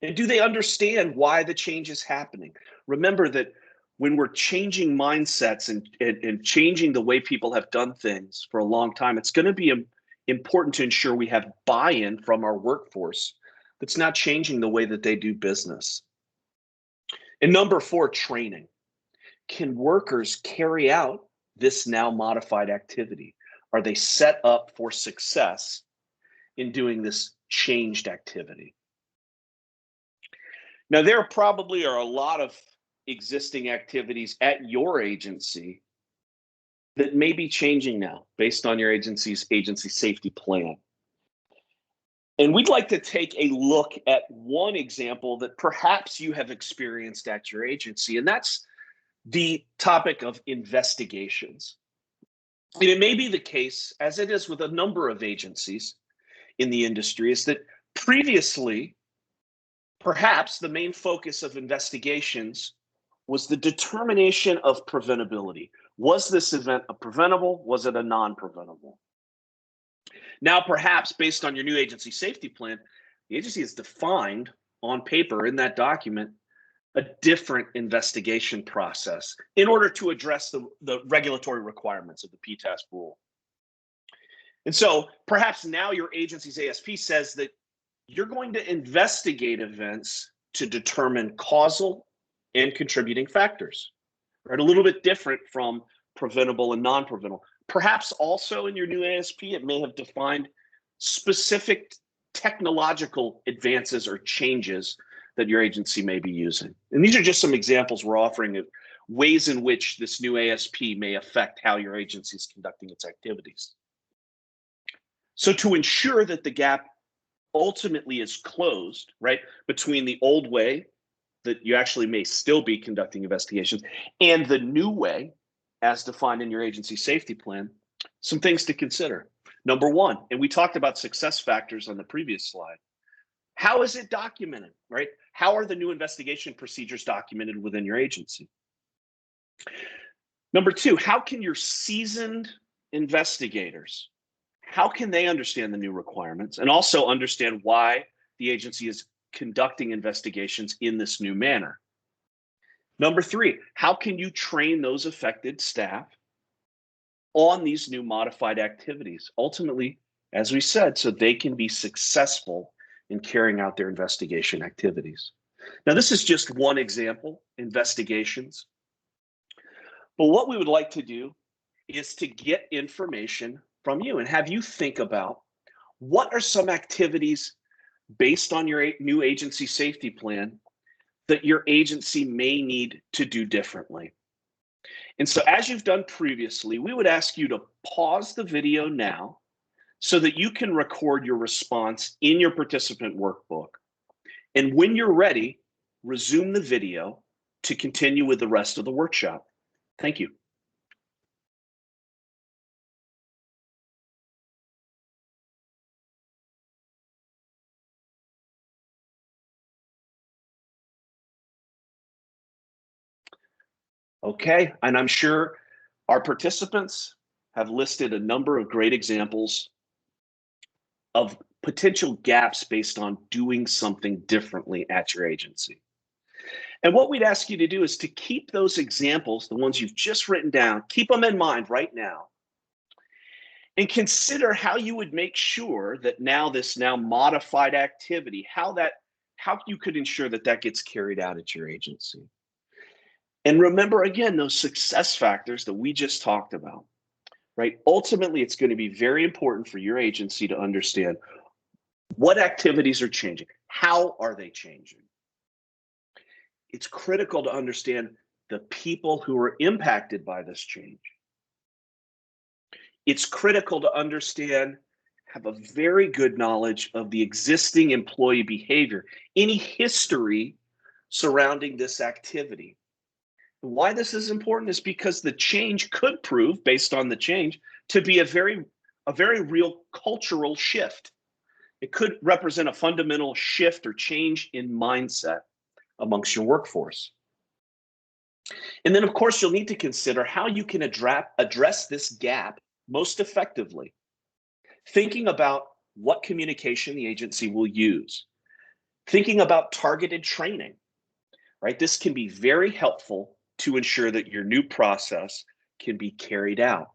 S3: And do they understand why the change is happening? Remember that when we're changing mindsets and changing the way people have done things for a long time, it's going to be important to ensure we have buy-in from our workforce that's not changing the way that they do business. And number four, training. Can workers carry out this now modified activity? Are they set up for success in doing this changed activity? Now, there probably are a lot of existing activities at your agency that may be changing now based on your agency's agency safety plan. And we'd like to take a look at one example that perhaps you have experienced at your agency, and that's the topic of investigations. And it may be the case, as it is with a number of agencies in the industry, is that previously, perhaps the main focus of investigations was the determination of preventability. Was this event a preventable? Was it a non-preventable? Now, perhaps based on your new agency safety plan, the agency has defined on paper in that document a different investigation process in order to address the regulatory requirements of the PTAS rule. And so perhaps now your agency's ASP says that you're going to investigate events to determine causal and contributing factors, right? A little bit different from preventable and non-preventable. Perhaps also in your new ASP, it may have defined specific technological advances or changes that your agency may be using. And these are just some examples we're offering of ways in which this new ASP may affect how your agency is conducting its activities. So to ensure that the gap ultimately is closed, right, between the old way that you actually may still be conducting investigations and the new way as defined in your agency safety plan, some things to consider. Number one, and we talked about success factors on the previous slide. How is it documented, right? How are the new investigation procedures documented within your agency? Number two, how can your seasoned investigators, how can they understand the new requirements and also understand why the agency is conducting investigations in this new manner? Number three, how can you train those affected staff on these new modified activities? Ultimately, as we said, so they can be successful in carrying out their investigation activities. Now, this is just one example, investigations. But what we would like to do is to get information from you and have you think about what are some activities based on your new agency safety plan that your agency may need to do differently. And so as you've done previously, we would ask you to pause the video now so that you can record your response in your participant workbook. And when you're ready, resume the video to continue with the rest of the workshop. Thank you. Okay, and I'm sure our participants have listed a number of great examples of potential gaps based on doing something differently at your agency. And what we'd ask you to do is to keep those examples, the ones you've just written down, keep them in mind right now. And consider how you would make sure that this now modified activity, how you could ensure that that gets carried out at your agency. And remember, again, those success factors that we just talked about, right? Ultimately, it's going to be very important for your agency to understand what activities are changing. How are they changing? It's critical to understand the people who are impacted by this change. It's critical to understand have a very good knowledge of the existing employee behavior, any history surrounding this activity. Why this is important is because the change could prove, based on the change, to be a very real cultural shift. It could represent a fundamental shift or change in mindset amongst your workforce. And then, of course, you'll need to consider how you can address this gap most effectively. Thinking about what communication the agency will use. Thinking about targeted training, right? This can be very helpful to ensure that your new process can be carried out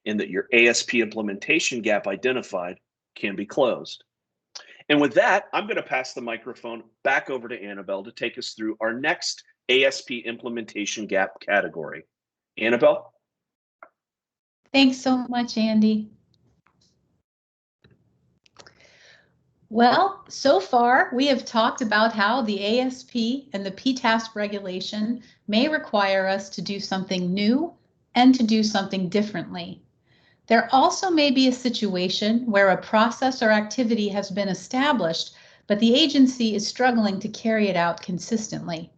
S3: and that your ASP implementation gap identified can be closed. And with that, I'm going to pass the microphone back over to Annabelle to take us through our next ASP implementation gap category. Annabelle?
S2: Thanks so much, Andy. Well, so far we have talked about how the ASP and the PTASP regulation may require us to do something new and to do something differently. There also may be a situation where a process or activity has been established, but the agency is struggling to carry it out consistently.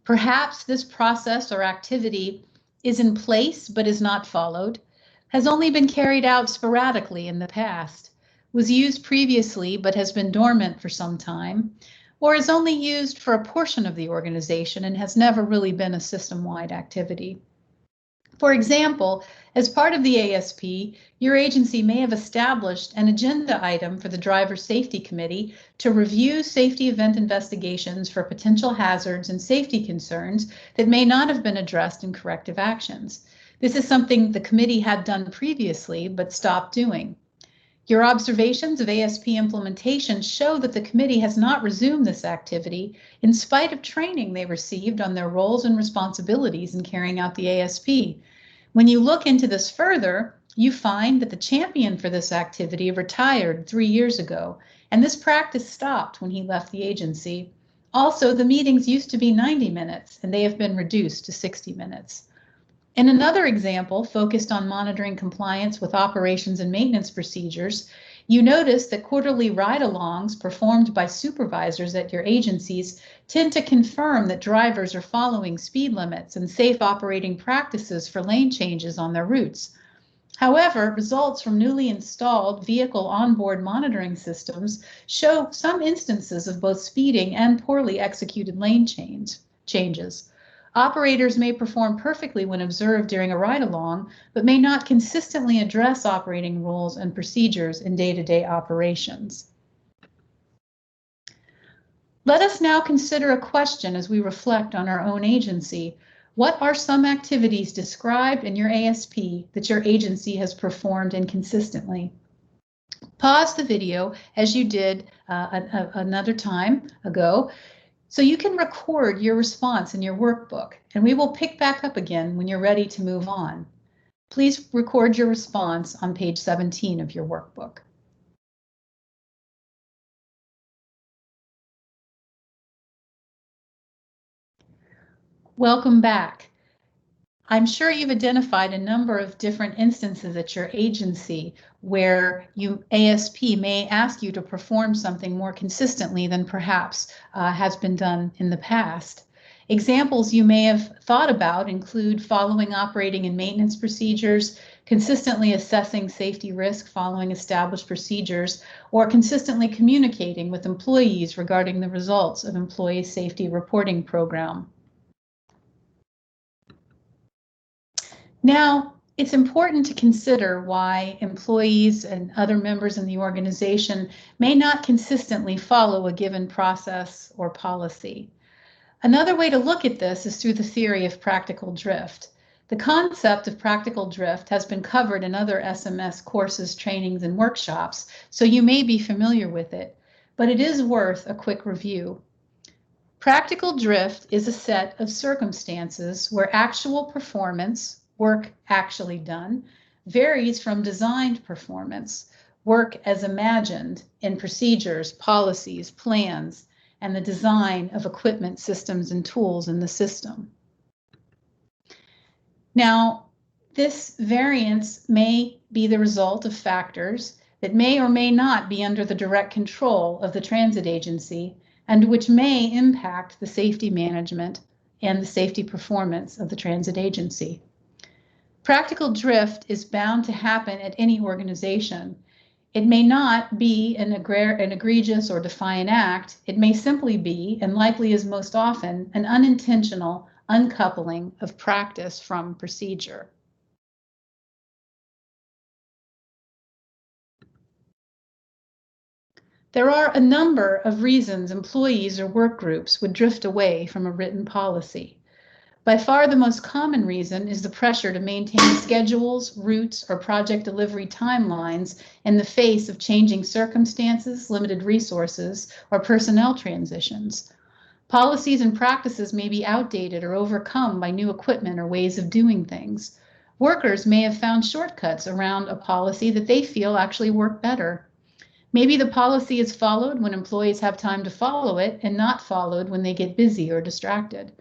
S2: Perhaps this process or activity is in place but is not followed, has only been carried out sporadically in the past, was used previously but has been dormant for some time, or is only used for a portion of the organization and has never really been a system-wide activity. For example, as part of the ASP, your agency may have established an agenda item for the Driver Safety Committee to review safety event investigations for potential hazards and safety concerns that may not have been addressed in corrective actions. This is something the committee had done previously but stopped doing. Your observations of ASP implementation show that the committee has not resumed this activity in spite of training they received on their roles and responsibilities in carrying out the ASP. When you look into this further, you find that the champion for this activity retired 3 years ago, and this practice stopped when he left the agency. Also, the meetings used to be 90 minutes, and they have been reduced to 60 minutes. In another example, focused on monitoring compliance with operations and maintenance procedures, you notice that quarterly ride-alongs performed by supervisors at your agencies tend to confirm that drivers are following speed limits and safe operating practices for lane changes on their routes. However, results from newly installed vehicle onboard monitoring systems show some instances of both speeding and poorly executed lane changes. Operators may perform perfectly when observed during a ride-along, but may not consistently address operating rules and procedures in day-to-day operations. Let us now consider a question as we reflect on our own agency. What are some activities described in your ASP that your agency has performed inconsistently? Pause the video as you did another time ago, so you can record your response in your workbook, and we will pick back up again when you're ready to move on. Please record your response on page 17 of your workbook. Welcome back. I'm sure you've identified a number of different instances at your agency where ASP may ask you to perform something more consistently than perhaps has been done in the past. Examples you may have thought about include following operating and maintenance procedures, consistently assessing safety risk following established procedures, or consistently communicating with employees regarding the results of employee safety reporting program. Now, it's important to consider why employees and other members in the organization may not consistently follow a given process or policy. Another way to look at this is through the theory of practical drift. The concept of practical drift has been covered in other SMS courses, trainings, and workshops, so you may be familiar with it, but it is worth a quick review. Practical drift is a set of circumstances where actual performance, work actually done, varies from designed performance, work as imagined in procedures, policies, plans, and the design of equipment, systems, and tools in the system. Now, this variance may be the result of factors that may or may not be under the direct control of the transit agency and which may impact the safety management and the safety performance of the transit agency. Practical drift is bound to happen at any organization. It may not be an egregious or defiant act. It may simply be, and likely is most often, an unintentional uncoupling of practice from procedure. There are a number of reasons employees or work groups would drift away from a written policy. By far the most common reason is the pressure to maintain schedules, routes, or project delivery timelines in the face of changing circumstances, limited resources, or personnel transitions. Policies and practices may be outdated or overcome by new equipment or ways of doing things. Workers may have found shortcuts around a policy that they feel actually work better. Maybe the policy is followed when employees have time to follow it and not followed when they get busy or distracted.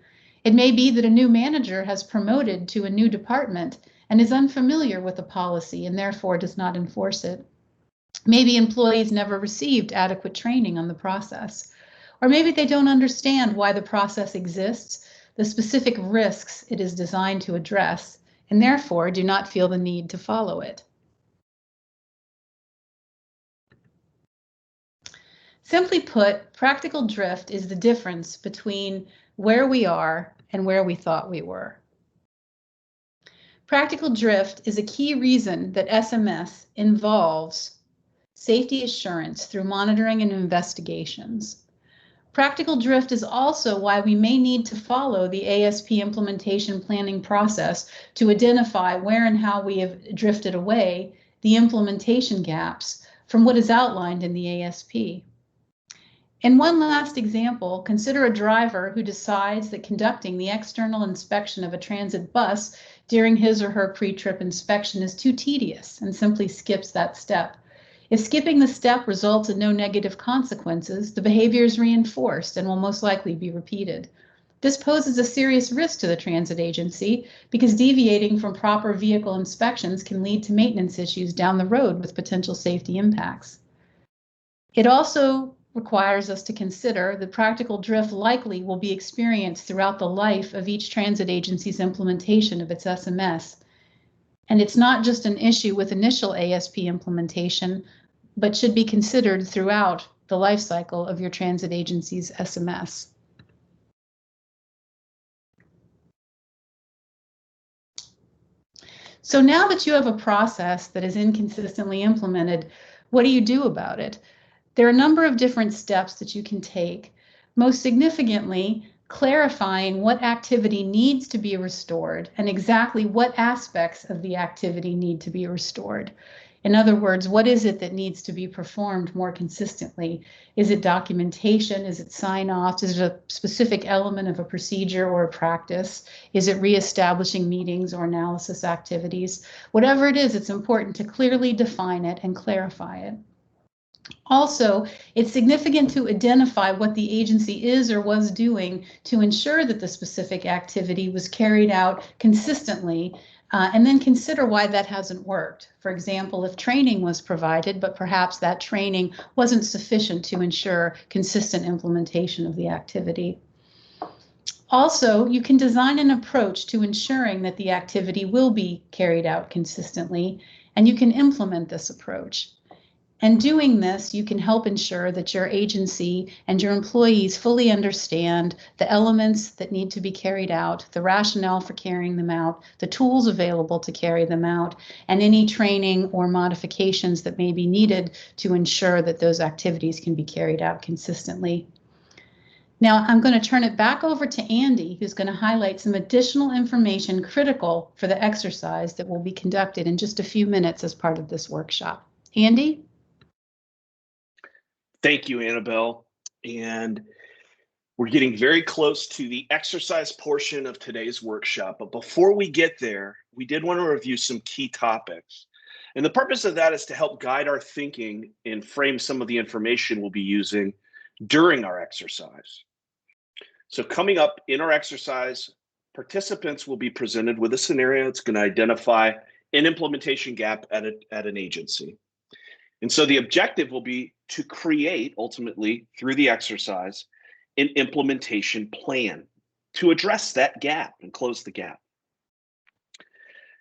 S2: It may be that a new manager has promoted to a new department and is unfamiliar with the policy and therefore does not enforce it. Maybe employees never received adequate training on the process. Or maybe they don't understand why the process exists, the specific risks it is designed to address, and therefore do not feel the need to follow it. Simply put, practical drift is the difference between where we are and where we thought we were. Practical drift is a key reason that SMS involves safety assurance through monitoring and investigations. Practical drift is also why we may need to follow the ASP implementation planning process to identify where and how we have drifted away, the implementation gaps, from what is outlined in the ASP. In one last example, consider a driver who decides that conducting the external inspection of a transit bus during his or her pre-trip inspection is too tedious and simply skips that step. If skipping the step results in no negative consequences, the behavior is reinforced and will most likely be repeated. This poses a serious risk to the transit agency because deviating from proper vehicle inspections can lead to maintenance issues down the road with potential safety impacts. It also requires us to consider that practical drift likely will be experienced throughout the life of each transit agency's implementation of its SMS. And it's not just an issue with initial ASP implementation, but should be considered throughout the life cycle of your transit agency's SMS. So now that you have a process that is inconsistently implemented, what do you do about it? There are a number of different steps that you can take. Most significantly, clarifying what activity needs to be restored and exactly what aspects of the activity need to be restored. In other words, what is it that needs to be performed more consistently? Is it documentation? Is it sign-offs? Is it a specific element of a procedure or a practice? Is it reestablishing meetings or analysis activities? Whatever it is, it's important to clearly define it and clarify it. Also, it's significant to identify what the agency is or was doing to ensure that the specific activity was carried out consistently, and then consider why that hasn't worked. For example, if training was provided, but perhaps that training wasn't sufficient to ensure consistent implementation of the activity. Also, you can design an approach to ensuring that the activity will be carried out consistently, and you can implement this approach. And doing this, you can help ensure that your agency and your employees fully understand the elements that need to be carried out, the rationale for carrying them out, the tools available to carry them out, and any training or modifications that may be needed to ensure that those activities can be carried out consistently. Now, I'm going to turn it back over to Andy, who's going to highlight some additional information critical for the exercise that will be conducted in just a few minutes as part of this workshop. Andy?
S3: Thank you, Annabelle. And we're getting very close to the exercise portion of today's workshop. But before we get there, we did want to review some key topics. And the purpose of that is to help guide our thinking and frame some of the information we'll be using during our exercise. So coming up in our exercise, participants will be presented with a scenario that's going to identify an implementation gap at an agency. And so the objective will be to create, ultimately, through the exercise, an implementation plan to address that gap and close the gap.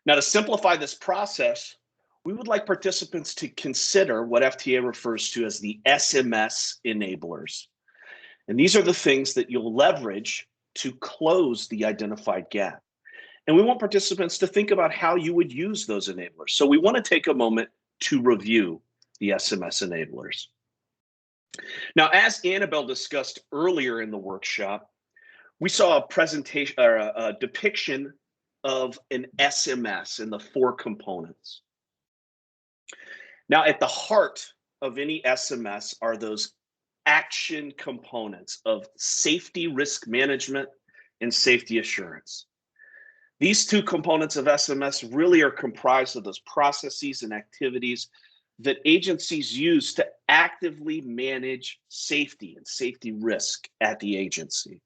S3: Now, to simplify this process, we would like participants to consider what FTA refers to as the SMS enablers. And these are the things that you'll leverage to close the identified gap. And we want participants to think about how you would use those enablers. So we want to take a moment to review the SMS enablers. Now, as Annabelle discussed earlier in the workshop, we saw a presentation or a depiction of an SMS and the 4 components. Now, at the heart of any SMS are those action components of safety risk management and safety assurance. These 2 components of SMS really are comprised of those processes and activities that agencies use to actively manage safety and safety risk at the agency.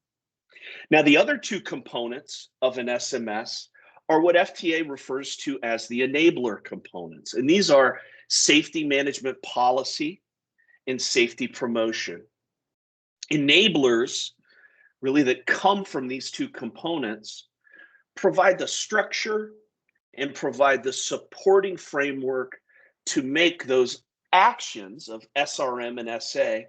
S3: Now, the other 2 components of an SMS are what FTA refers to as the enabler components. And these are safety management policy and safety promotion. Enablers, really, that come from these 2 components provide the structure and provide the supporting framework to make those actions of SRM and SA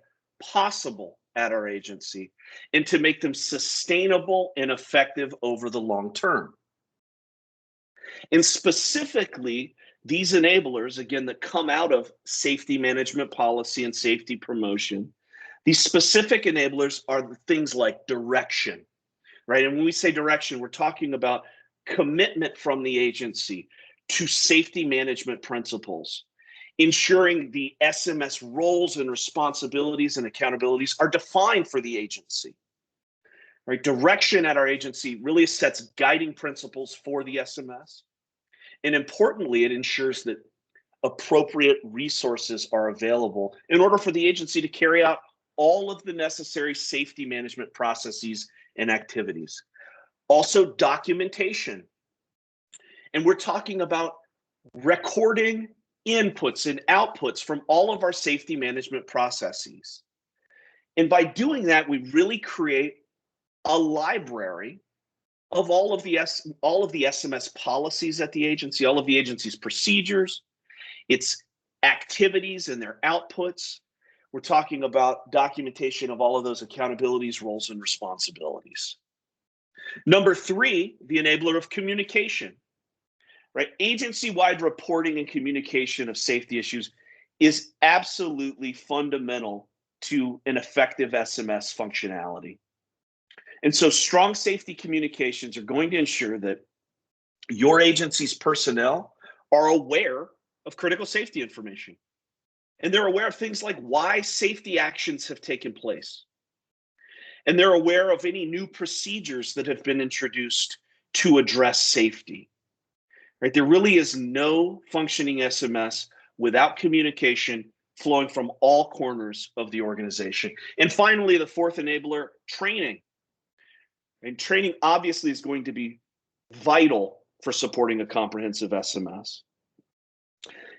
S3: possible at our agency and to make them sustainable and effective over the long term. And specifically, these enablers, again, that come out of safety management policy and safety promotion, these specific enablers are things like direction, right? And when we say direction, we're talking about commitment from the agency to safety management principles, ensuring the SMS roles and responsibilities and accountabilities are defined for the agency. Right? Direction at our agency really sets guiding principles for the SMS. And importantly, it ensures that appropriate resources are available in order for the agency to carry out all of the necessary safety management processes and activities. Also, documentation. And we're talking about recording inputs and outputs from all of our safety management processes. And by doing that, we really create a library of all of the SMS policies at the agency, all of the agency's procedures, its activities and their outputs. We're talking about documentation of all of those accountabilities, roles, and responsibilities. Number 3, the enabler of communication. Right? Agency-wide reporting and communication of safety issues is absolutely fundamental to an effective SMS functionality. And so strong safety communications are going to ensure that your agency's personnel are aware of critical safety information. And they're aware of things like why safety actions have taken place. And they're aware of any new procedures that have been introduced to address safety. Right? There really is no functioning SMS without communication flowing from all corners of the organization. And finally, the 4th enabler, training. And training obviously is going to be vital for supporting a comprehensive SMS.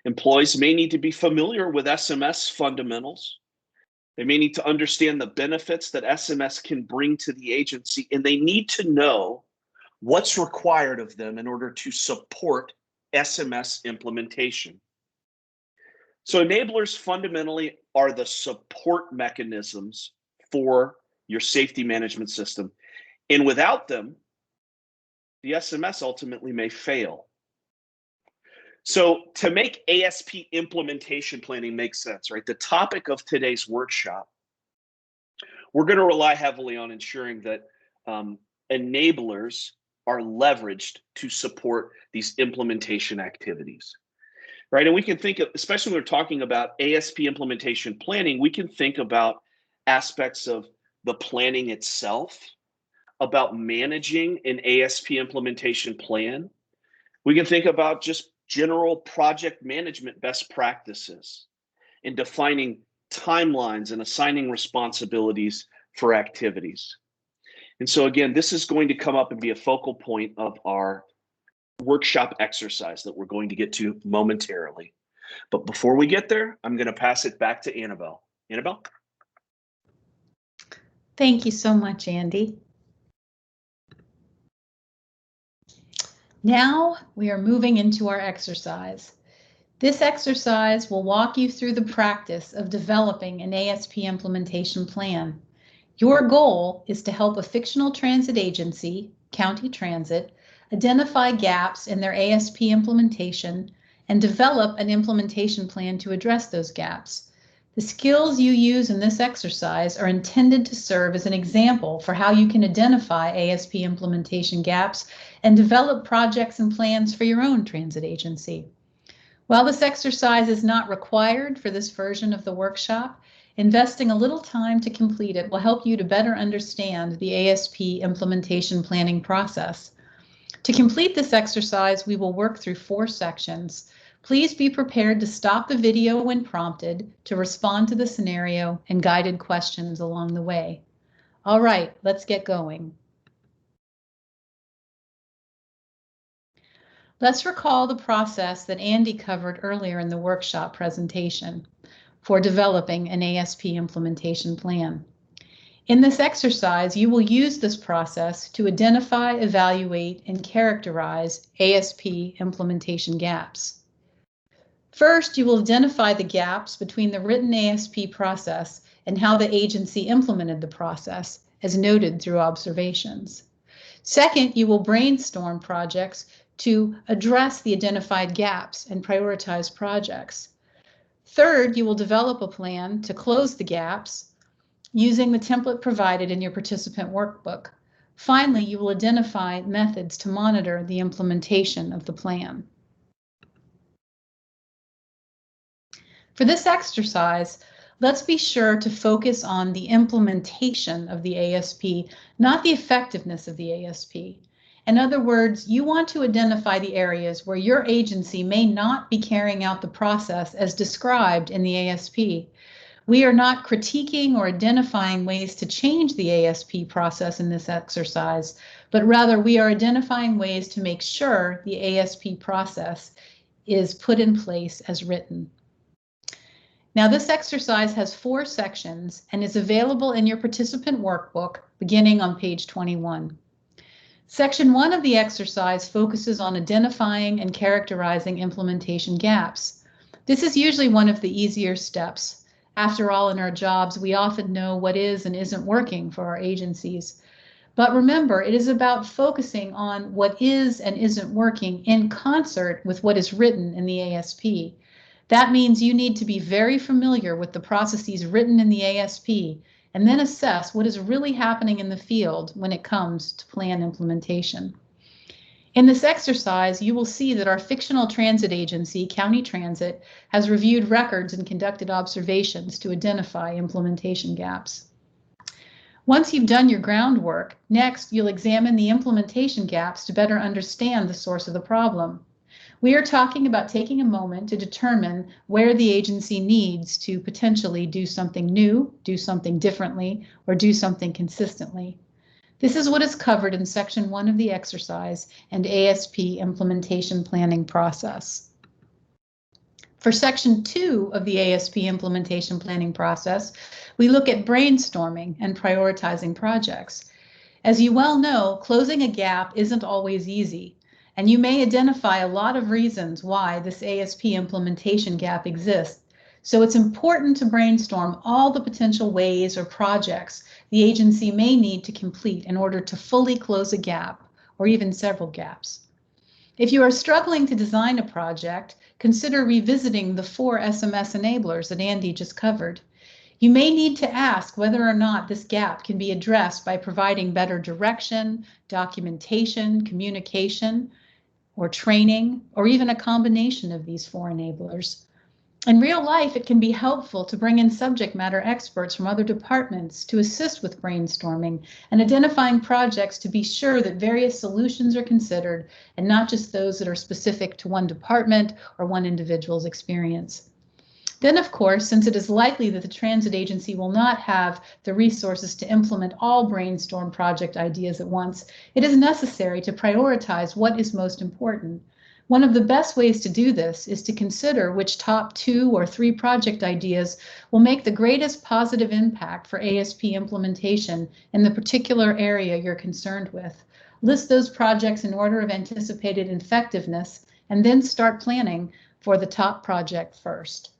S3: Employees may need to be familiar with SMS fundamentals. They may need to understand the benefits that SMS can bring to the agency, and they need to know what's required of them in order to support SMS implementation. So enablers fundamentally are the support mechanisms for your safety management system. And without them, the SMS ultimately may fail. So to make ASP implementation planning make sense, right? The topic of today's workshop, we're going to rely heavily on ensuring that enablers are leveraged to support these implementation activities, right? And we can think of, especially when we're talking about ASP implementation planning, we can think about aspects of the planning itself, about managing an ASP implementation plan. We can think about just general project management best practices in defining timelines and assigning responsibilities for activities. And so again, this is going to come up and be a focal point of our workshop exercise that we're going to get to momentarily. But before we get there, I'm going to pass it back to Annabelle. Annabelle?
S2: Thank you so much, Andy. Now we are moving into our exercise. This exercise will walk you through the practice of developing an ASP implementation plan. Your goal is to help a fictional transit agency, County Transit, identify gaps in their ASP implementation and develop an implementation plan to address those gaps. The skills you use in this exercise are intended to serve as an example for how you can identify ASP implementation gaps and develop projects and plans for your own transit agency. While this exercise is not required for this version of the workshop, investing a little time to complete it will help you to better understand the ASP implementation planning process. To complete this exercise, we will work through 4 sections. Please be prepared to stop the video when prompted to respond to the scenario and guided questions along the way. All right, let's get going. Let's recall the process that Andy covered earlier in the workshop presentation for developing an ASP implementation plan. In this exercise, you will use this process to identify, evaluate, and characterize ASP implementation gaps. First, you will identify the gaps between the written ASP process and how the agency implemented the process, as noted through observations. Second, you will brainstorm projects to address the identified gaps and prioritize projects. Third, you will develop a plan to close the gaps using the template provided in your participant workbook. Finally, you will identify methods to monitor the implementation of the plan. For this exercise, let's be sure to focus on the implementation of the ASP, not the effectiveness of the ASP. In other words, you want to identify the areas where your agency may not be carrying out the process as described in the ASP. We are not critiquing or identifying ways to change the ASP process in this exercise, but rather we are identifying ways to make sure the ASP process is put in place as written. Now, this exercise has 4 sections and is available in your participant workbook beginning on page 21. Section 1 of the exercise focuses on identifying and characterizing implementation gaps. This is usually one of the easier steps. After all, in our jobs, we often know what is and isn't working for our agencies. But remember, it is about focusing on what is and isn't working in concert with what is written in the ASP. That means you need to be very familiar with the processes written in the ASP and then assess what is really happening in the field when it comes to plan implementation. In this exercise, you will see that our fictional transit agency, County Transit, has reviewed records and conducted observations to identify implementation gaps. Once you've done your groundwork, next you'll examine the implementation gaps to better understand the source of the problem. We are talking about taking a moment to determine where the agency needs to potentially do something new, do something differently, or do something consistently. This is what is covered in section 1 of the exercise and ASP implementation planning process. For section 2 of the ASP implementation planning process, we look at brainstorming and prioritizing projects. As you well know, closing a gap isn't always easy. And you may identify a lot of reasons why this ASP implementation gap exists. So it's important to brainstorm all the potential ways or projects the agency may need to complete in order to fully close a gap or even several gaps. If you are struggling to design a project, consider revisiting the 4 SMS enablers that Andy just covered. You may need to ask whether or not this gap can be addressed by providing better direction, documentation, communication, or training, or even a combination of these 4 enablers. In real life, it can be helpful to bring in subject matter experts from other departments to assist with brainstorming and identifying projects to be sure that various solutions are considered and not just those that are specific to one department or one individual's experience. Then, of course, since it is likely that the transit agency will not have the resources to implement all brainstorm project ideas at once, it is necessary to prioritize what is most important. One of the best ways to do this is to consider which top 2 or 3 project ideas will make the greatest positive impact for ASP implementation in the particular area you're concerned with. List those projects in order of anticipated effectiveness, and then start planning for the top project first.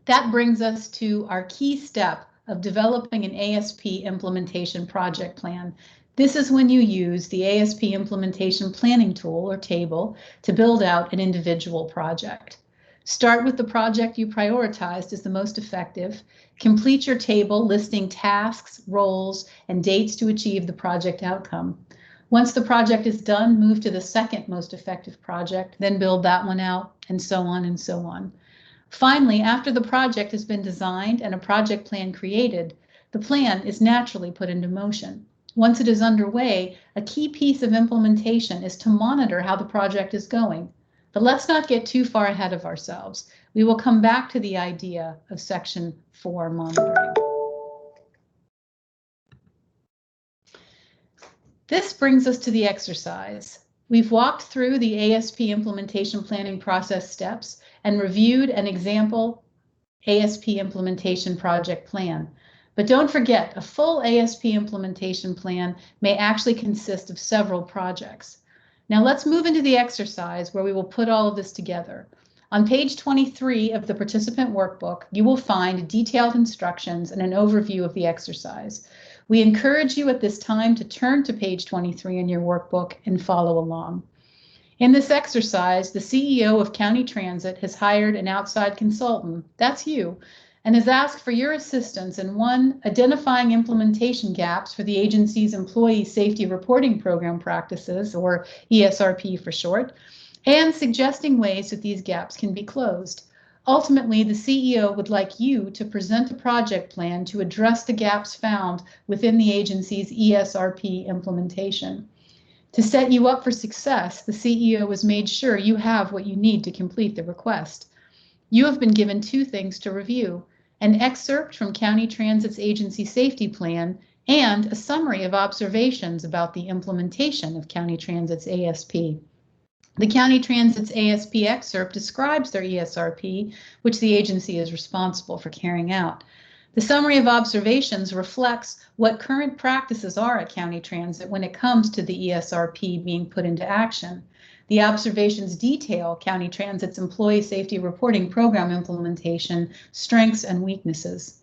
S2: That brings us to our key step of developing an ASP implementation project plan. This is when you use the ASP Implementation Planning tool or table to build out an individual project. Start with the project you prioritized as the most effective. Complete your table listing tasks, roles, and dates to achieve the project outcome. Once the project is done, move to the second most effective project, then build that one out, and so on and so on. Finally, after the project has been designed and a project plan created, the plan is naturally put into motion. Once it is underway, a key piece of implementation is to monitor how the project is going. But let's not get too far ahead of ourselves. We will come back to the idea of Section 4 monitoring. This brings us to the exercise. We've walked through the ASP implementation planning process steps and reviewed an example ASP implementation project plan. But don't forget, a full ASP implementation plan may actually consist of several projects. Now let's move into the exercise where we will put all of this together. On page 23 of the participant workbook, you will find detailed instructions and an overview of the exercise. We encourage you at this time to turn to page 23 in your workbook and follow along. In this exercise, the CEO of County Transit has hired an outside consultant, that's you, and has asked for your assistance in 1, identifying implementation gaps for the agency's Employee Safety Reporting Program practices, or ESRP for short, and suggesting ways that these gaps can be closed. Ultimately, the CEO would like you to present a project plan to address the gaps found within the agency's ESRP implementation. To set you up for success, the CEO has made sure you have what you need to complete the request. You have been given 2 things to review: an excerpt from County Transit's Agency Safety Plan and a summary of observations about the implementation of County Transit's ASP. The County Transit's ASP excerpt describes their ESRP, which the agency is responsible for carrying out. The summary of observations reflects what current practices are at County Transit when it comes to the ESRP being put into action. The observations detail County Transit's Employee Safety Reporting Program implementation, strengths and weaknesses.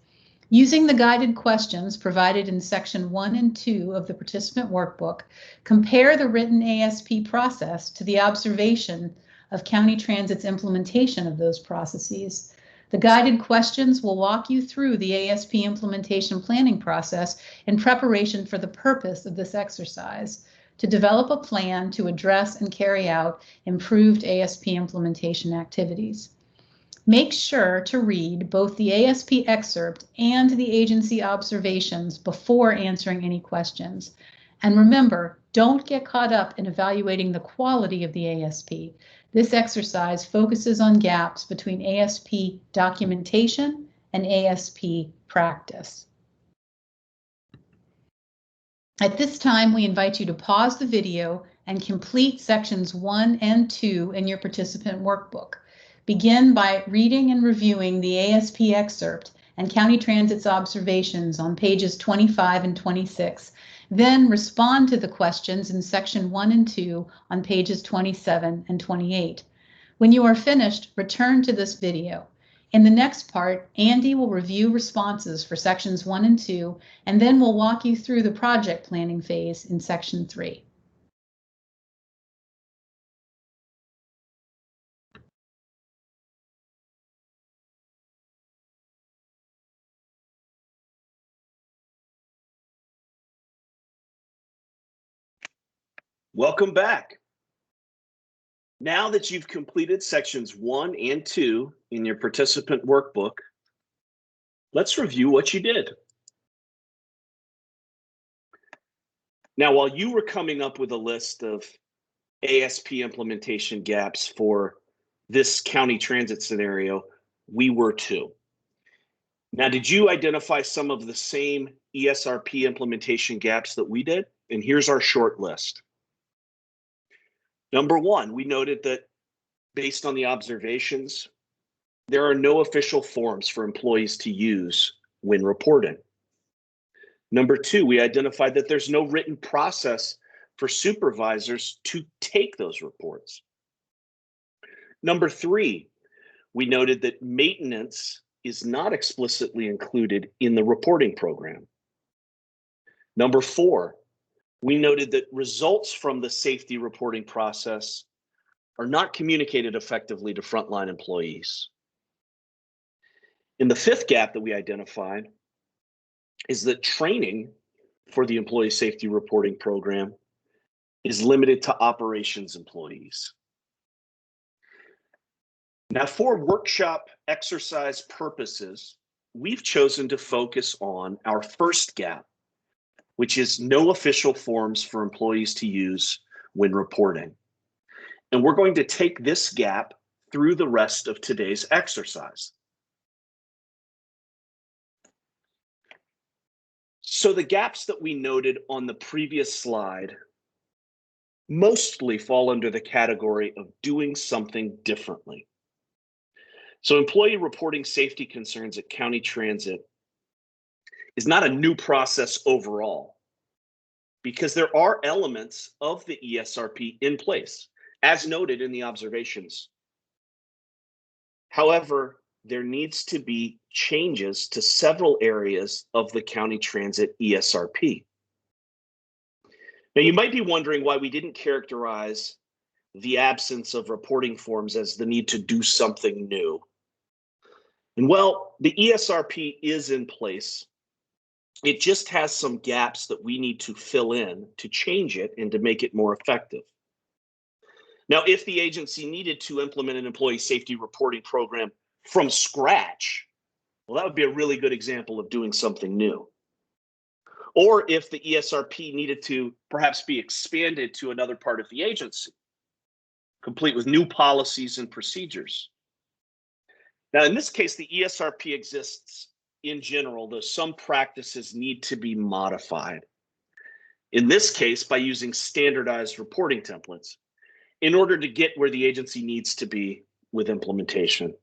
S2: Using the guided questions provided in section 1 and 2 of the participant workbook, compare the written ASP process to the observation of County Transit's implementation of those processes. The guided questions will walk you through the ASP implementation planning process in preparation for the purpose of this exercise, to develop a plan to address and carry out improved ASP implementation activities. Make sure to read both the ASP excerpt and the agency observations before answering any questions. And remember, don't get caught up in evaluating the quality of the ASP. This exercise focuses on gaps between ASP documentation and ASP practice. At this time, we invite you to pause the video and complete sections 1 and 2 in your participant workbook. Begin by reading and reviewing the ASP excerpt and County Transit's observations on pages 25 and 26. Then respond to the questions in section 1 and 2 on pages 27 and 28. When you are finished, return to this video. In the next part, Andy will review responses for sections 1 and 2, and then we'll walk you through the project planning phase in section 3.
S3: Welcome back. Now that you've completed sections 1 and 2 in your participant workbook, let's review what you did. Now, while you were coming up with a list of ASP implementation gaps for this county transit scenario, we were too. Now, did you identify some of the same ESRP implementation gaps that we did? And here's our short list. Number one, we noted that based on the observations, there are no official forms for employees to use when reporting. Number two, we identified that there's no written process for supervisors to take those reports. Number three, we noted that maintenance is not explicitly included in the reporting program. Number four, we noted that results from the safety reporting process are not communicated effectively to frontline employees. And the fifth gap that we identified is that training for the employee safety reporting program is limited to operations employees. Now, for workshop exercise purposes, we've chosen to focus on our first gap, which is no official forms for employees to use when reporting. And we're going to take this gap through the rest of today's exercise. So the gaps that we noted on the previous slide mostly fall under the category of doing something differently. So employee reporting safety concerns at County Transit is not a new process overall, because there are elements of the ESRP in place, as noted in the observations. However, there needs to be changes to several areas of the County Transit ESRP. Now, you might be wondering why we didn't characterize the absence of reporting forms as the need to do something new. And well, the ESRP is in place. It just has some gaps that we need to fill in to change it and to make it more effective. Now, if the agency needed to implement an employee safety reporting program from scratch, well, that would be a really good example of doing something new. Or if the ESRP needed to perhaps be expanded to another part of the agency, complete with new policies and procedures. Now, in this case, the ESRP exists in general, though some practices need to be modified. In this case, by using standardized reporting templates in order to get where the agency needs to be with implementation.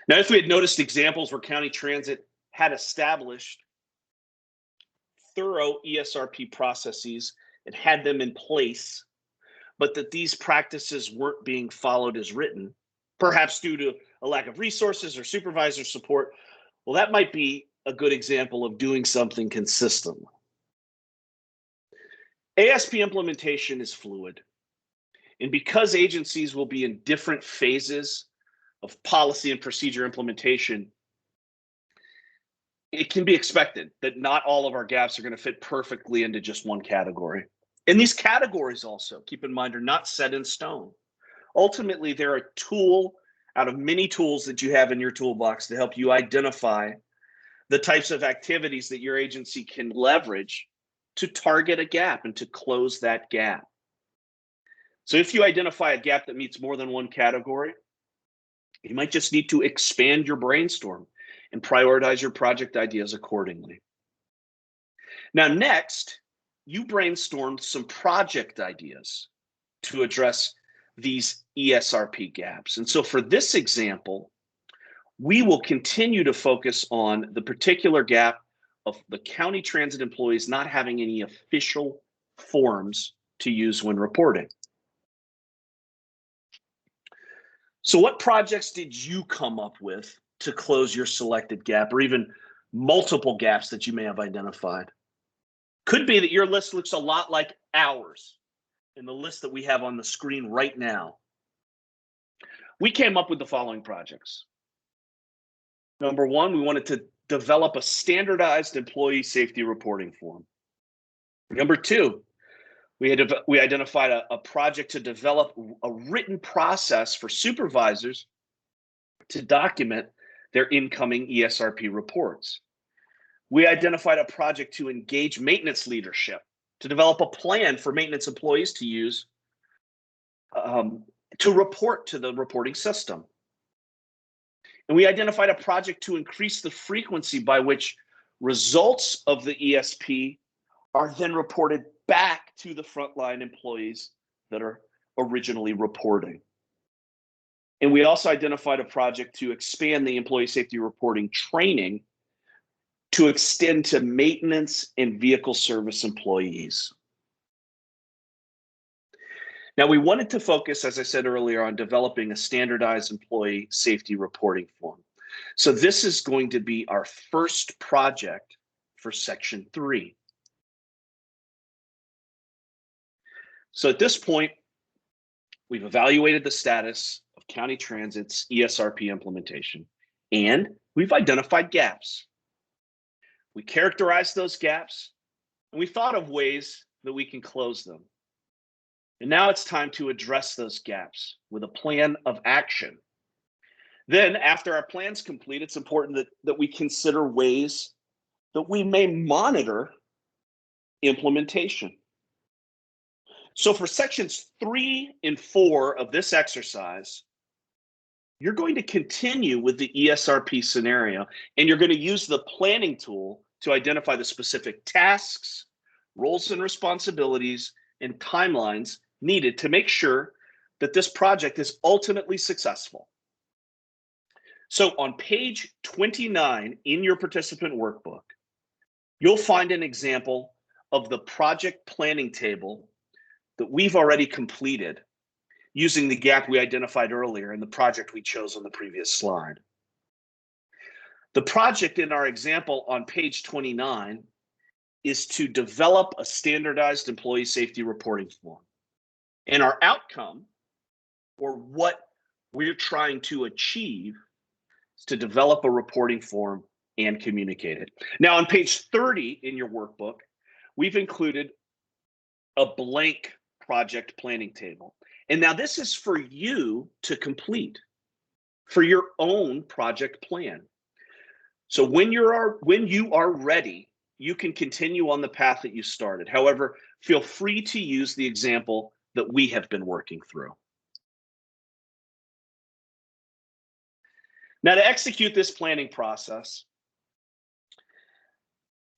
S3: Now, if we had noticed examples where County Transit had established thorough ESRP processes and had them in place, but that these practices weren't being followed as written, perhaps due to a lack of resources or supervisor support, well, that might be a good example of doing something consistently. ASP implementation is fluid. And because agencies will be in different phases of policy and procedure implementation, it can be expected that not all of our gaps are going to fit perfectly into just one category. And these categories also, keep in mind, are not set in stone. Ultimately, they're a tool out of many tools that you have in your toolbox to help you identify the types of activities that your agency can leverage to target a gap and to close that gap. So if you identify a gap that meets more than one category, you might just need to expand your brainstorm and prioritize your project ideas accordingly. Now, next, you brainstormed some project ideas to address these ESRP gaps. And so for this example, we will continue to focus on the particular gap of the County Transit employees not having any official forms to use when reporting. So what projects did you come up with to close your selected gap, or even multiple gaps that you may have identified? Could be that your list looks a lot like ours in the list that we have on the screen right now. We came up with the following projects. Number one, we wanted to develop a standardized employee safety reporting form. Number two, we identified a project to develop a written process for supervisors to document their incoming ESRP reports. We identified a project to engage maintenance leadership to develop a plan for maintenance employees to use to report to the reporting system. And we identified a project to increase the frequency by which results of the ESP are then reported back to the frontline employees that are originally reporting. And we also identified a project to expand the employee safety reporting training to extend to maintenance and vehicle service employees. Now, we wanted to focus, as I said earlier, on developing a standardized employee safety reporting form. So this is going to be our first project for Section 3. So at this point, we've evaluated the status of County Transit's ESRP implementation, and we've identified gaps. We characterized those gaps, and we thought of ways that we can close them. And now it's time to address those gaps with a plan of action. Then, after our plan's complete, it's important that we consider ways that we may monitor implementation. So for sections 3 and 4 of this exercise, you're going to continue with the ESRP scenario, and you're going to use the planning tool to identify the specific tasks, roles and responsibilities, and timelines needed to make sure that this project is ultimately successful. So on page 29 in your participant workbook, you'll find an example of the project planning table that we've already completed using the gap we identified earlier in the project we chose on the previous slide. The project in our example on page 29 is to develop a standardized employee safety reporting form. And our outcome, or what we're trying to achieve, is to develop a reporting form and communicate it. Now, on page 30 in your workbook, we've included a blank project planning table. And now this is for you to complete for your own project plan. So when you are ready, you can continue on the path that you started. However, feel free to use the example that we have been working through. Now, to execute this planning process,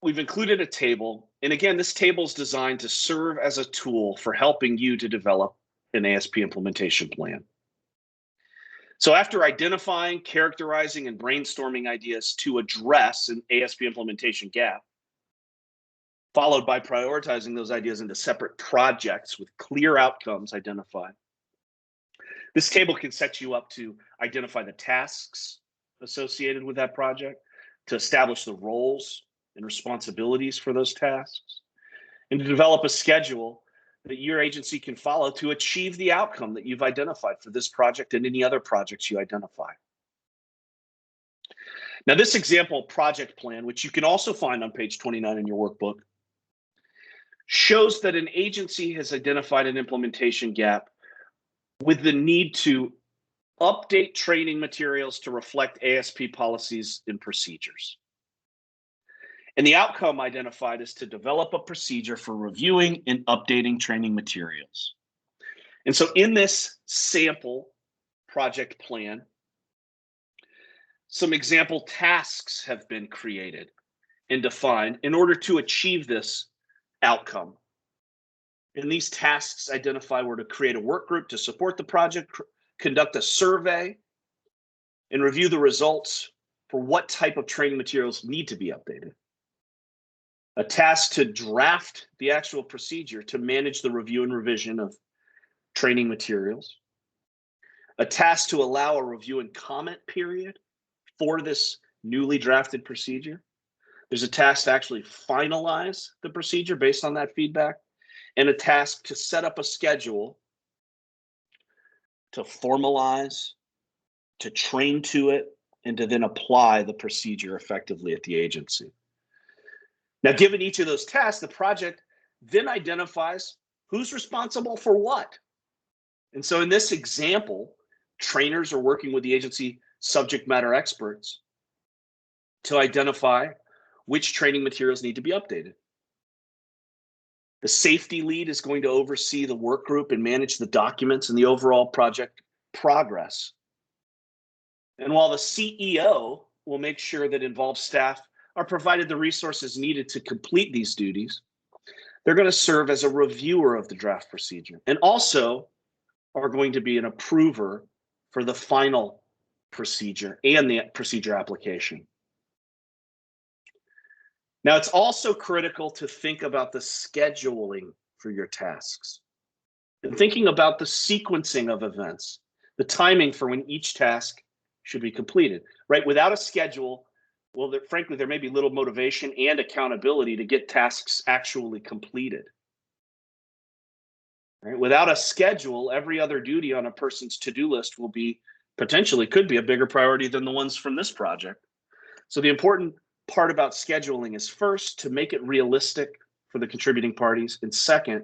S3: we've included a table. And again, this table is designed to serve as a tool for helping you to develop an ASP implementation plan. So after identifying, characterizing, and brainstorming ideas to address an ASP implementation gap, followed by prioritizing those ideas into separate projects with clear outcomes identified, this table can set you up to identify the tasks associated with that project, to establish the roles and responsibilities for those tasks, and to develop a schedule that your agency can follow to achieve the outcome that you've identified for this project and any other projects you identify. Now, this example project plan, which you can also find on page 29 in your workbook, shows that an agency has identified an implementation gap with the need to update training materials to reflect ASP policies and procedures. And the outcome identified is to develop a procedure for reviewing and updating training materials. And so in this sample project plan, some example tasks have been created and defined in order to achieve this outcome. And these tasks identify where to create a work group to support the project, conduct a survey, and review the results for what type of training materials need to be updated. A task to draft the actual procedure to manage the review and revision of training materials. A task to allow a review and comment period for this newly drafted procedure. There's a task to actually finalize the procedure based on that feedback, and a task to set up a schedule to formalize, to train to it, and to then apply the procedure effectively at the agency. Now, given each of those tasks, the project then identifies who's responsible for what. And so in this example, trainers are working with the agency subject matter experts to identify which training materials need to be updated. The safety lead is going to oversee the work group and manage the documents and the overall project progress. And while the CEO will make sure that involved staff are provided the resources needed to complete these duties, They're going to serve as a reviewer of the draft procedure and also are going to be an approver for the final procedure and the procedure application. Now, it's also critical to think about the scheduling for your tasks and thinking about the sequencing of events, the timing for when each task should be completed, right? Without a schedule, well, frankly, there may be little motivation and accountability to get tasks actually completed. Right? Without a schedule, every other duty on a person's to-do list will be could be a bigger priority than the ones from this project. So the important part about scheduling is first, to make it realistic for the contributing parties, and second,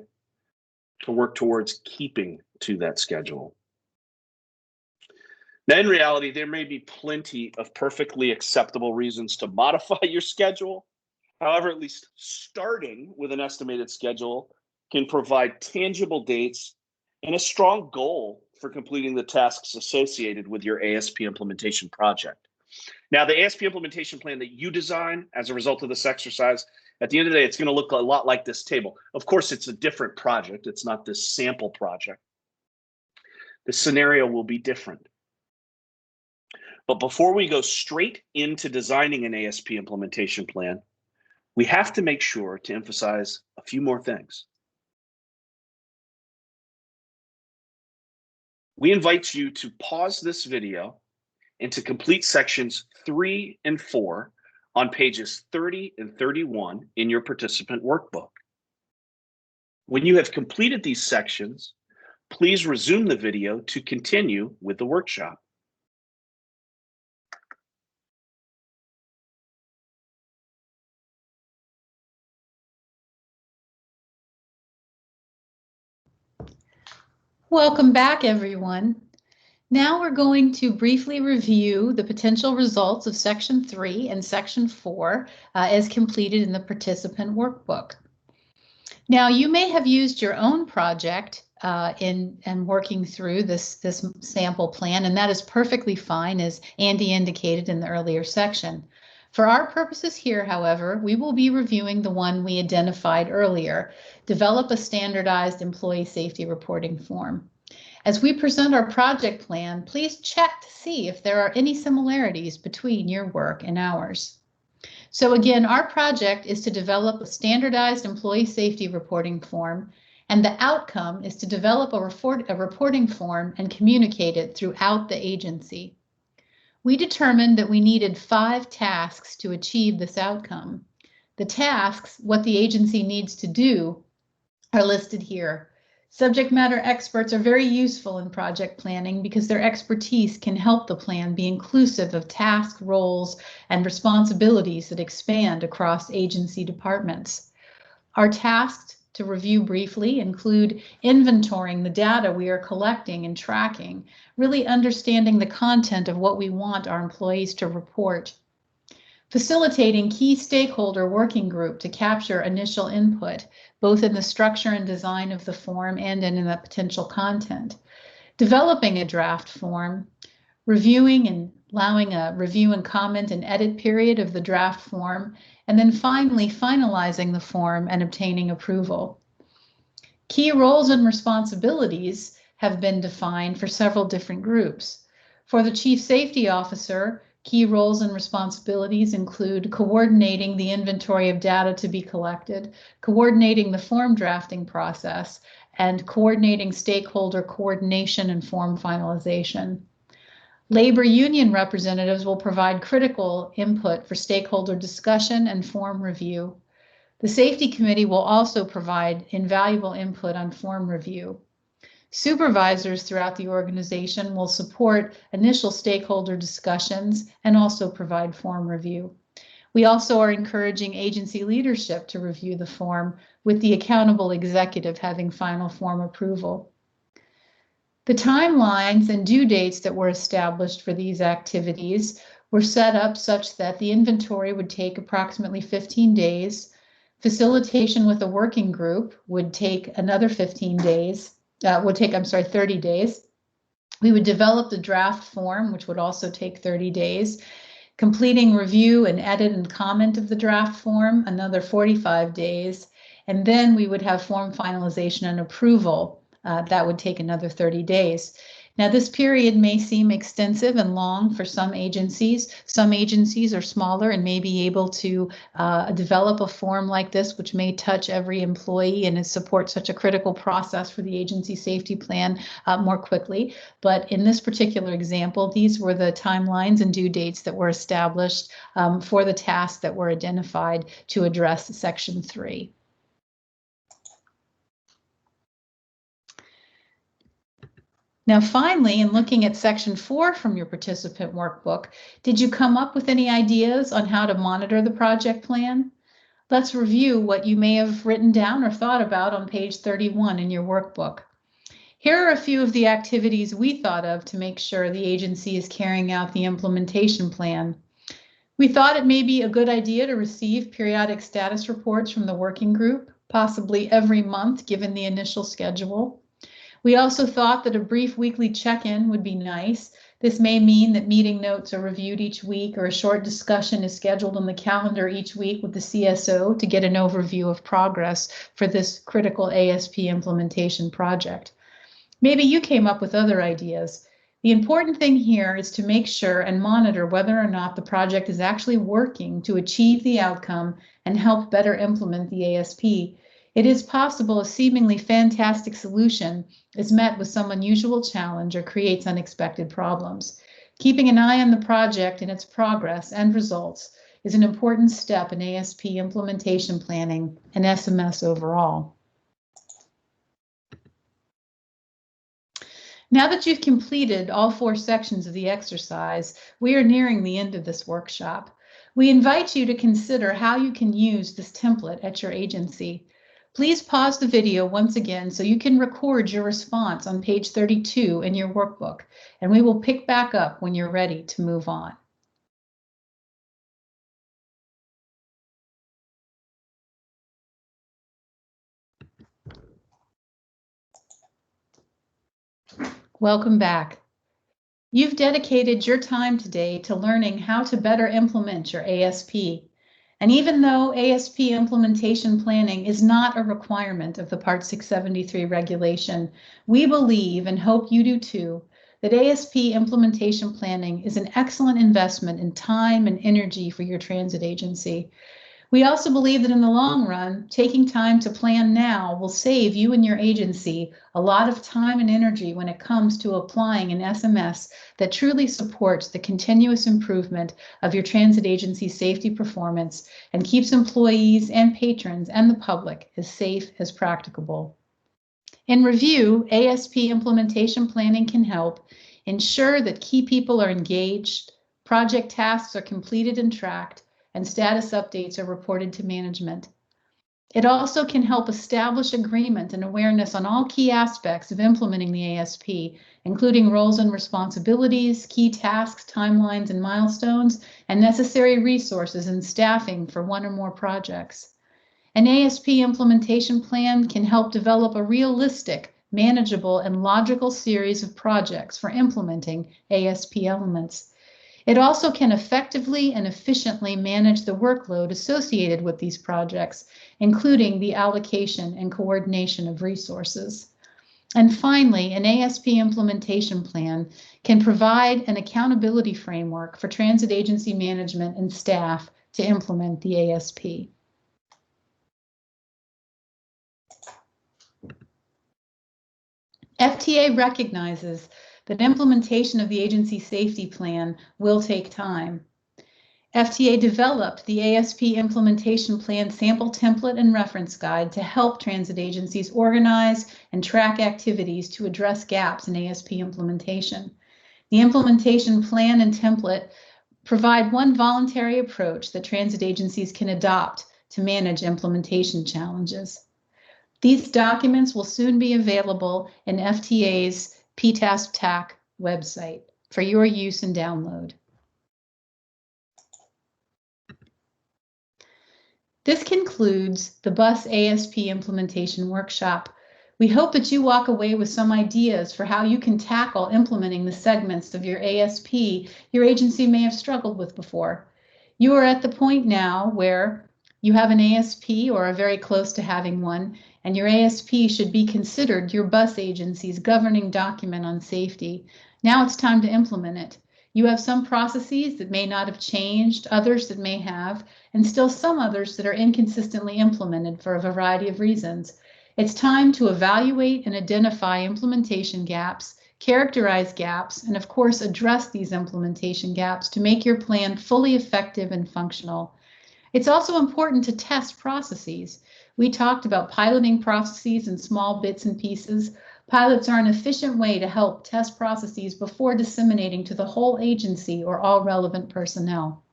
S3: to work towards keeping to that schedule. Now, in reality, there may be plenty of perfectly acceptable reasons to modify your schedule. However, at least starting with an estimated schedule can provide tangible dates and a strong goal for completing the tasks associated with your ASP implementation project. Now, the ASP implementation plan that you design as a result of this exercise, at the end of the day, it's going to look a lot like this table. Of course, it's a different project. It's not this sample project. The scenario will be different. But before we go straight into designing an ASP implementation plan, we have to make sure to emphasize a few more things. We invite you to pause this video and to complete sections 3 and 4 on pages 30 and 31 in your participant workbook. When you have completed these sections, please resume the video to continue with the workshop.
S2: Welcome back, everyone. Now we're going to briefly review the potential results of Section 3 and Section 4 as completed in the participant workbook. Now, you may have used your own project in working through this sample plan, and that is perfectly fine, as Andy indicated in the earlier section. For our purposes here, however, we will be reviewing the one we identified earlier, develop a standardized employee safety reporting form. As we present our project plan, please check to see if there are any similarities between your work and ours. So again, our project is to develop a standardized employee safety reporting form, and the outcome is to develop a reporting form and communicate it throughout the agency. We determined that we needed 5 tasks to achieve this outcome. The tasks, what the agency needs to do, are listed here. Subject matter experts are very useful in project planning because their expertise can help the plan be inclusive of task, roles, and responsibilities that expand across agency departments. Our tasks to review briefly include inventorying the data we are collecting and tracking, really understanding the content of what we want our employees to report. Facilitating key stakeholder working group to capture initial input, both in the structure and design of the form and in the potential content. Developing a draft form, reviewing and allowing a review and comment and edit period of the draft form, and then finally finalizing the form and obtaining approval. Key roles and responsibilities have been defined for several different groups. For the Chief Safety Officer, key roles and responsibilities include coordinating the inventory of data to be collected, coordinating the form drafting process, and coordinating stakeholder coordination and form finalization. Labor union representatives will provide critical input for stakeholder discussion and form review. The Safety Committee will also provide invaluable input on form review. Supervisors throughout the organization will support initial stakeholder discussions and also provide form review. We also are encouraging agency leadership to review the form, with the accountable executive having final form approval. The timelines and due dates that were established for these activities were set up such that the inventory would take approximately 15 days. Facilitation with a working group would take another 30 days. We would develop the draft form, which would also take 30 days. Completing review and edit and comment of the draft form, another 45 days. and then we would have form finalization and approval. That would take another 30 days. Now, this period may seem extensive and long for some agencies. Some agencies are smaller and may be able to develop a form like this, which may touch every employee and support such a critical process for the agency safety plan more quickly. But in this particular example, these were the timelines and due dates that were established for the tasks that were identified to address Section 3. Now, finally, in looking at Section 4 from your participant workbook, did you come up with any ideas on how to monitor the project plan? Let's review what you may have written down or thought about on page 31 in your workbook. Here are a few of the activities we thought of to make sure the agency is carrying out the implementation plan. We thought it may be a good idea to receive periodic status reports from the working group, possibly every month given the initial schedule. We also thought that a brief weekly check-in would be nice. This may mean that meeting notes are reviewed each week, or a short discussion is scheduled on the calendar each week with the CSO to get an overview of progress for this critical ASP implementation project. Maybe you came up with other ideas. The important thing here is to make sure and monitor whether or not the project is actually working to achieve the outcome and help better implement the ASP. It is possible a seemingly fantastic solution is met with some unusual challenge or creates unexpected problems. Keeping an eye on the project and its progress and results is an important step in ASP implementation planning and SMS overall. Now that you've completed all 4 sections of the exercise, we are nearing the end of this workshop. We invite you to consider how you can use this template at your agency. Please pause the video once again so you can record your response on page 32 in your workbook, and we will pick back up when you're ready to move on. Welcome back. You've dedicated your time today to learning how to better implement your ASP. And even though ASP implementation planning is not a requirement of the Part 673 regulation, we believe, and hope you do too, that ASP implementation planning is an excellent investment in time and energy for your transit agency. We also believe that in the long run, taking time to plan now will save you and your agency a lot of time and energy when it comes to applying an SMS that truly supports the continuous improvement of your transit agency safety performance and keeps employees and patrons and the public as safe as practicable. In review, ASP implementation planning can help ensure that key people are engaged, project tasks are completed and tracked, and status updates are reported to management. It also can help establish agreement and awareness on all key aspects of implementing the ASP, including roles and responsibilities, key tasks, timelines, and milestones, and necessary resources and staffing for one or more projects. An ASP implementation plan can help develop a realistic, manageable, and logical series of projects for implementing ASP elements. It also can effectively and efficiently manage the workload associated with these projects, including the allocation and coordination of resources. And finally, an ASP implementation plan can provide an accountability framework for transit agency management and staff to implement the ASP. FTA recognizes that implementation of the agency safety plan will take time. FTA developed the ASP Implementation Plan sample template and reference guide to help transit agencies organize and track activities to address gaps in ASP implementation. The implementation plan and template provide one voluntary approach that transit agencies can adopt to manage implementation challenges. These documents will soon be available in FTA's PTASP TAC website for your use and download. This concludes the BUS ASP Implementation Workshop. We hope that you walk away with some ideas for how you can tackle implementing the segments of your ASP your agency may have struggled with before. You are at the point now where You have an ASP or are very close to having one, and your ASP should be considered your bus agency's governing document on safety. Now it's time to implement it. You have some processes that may not have changed, others that may have, and still some others that are inconsistently implemented for a variety of reasons. It's time to evaluate and identify implementation gaps, characterize gaps, and of course, address these implementation gaps to make your plan fully effective and functional. It's also important to test processes. We talked about piloting processes in small bits and pieces. Pilots are an efficient way to help test processes before disseminating to the whole agency or all relevant personnel.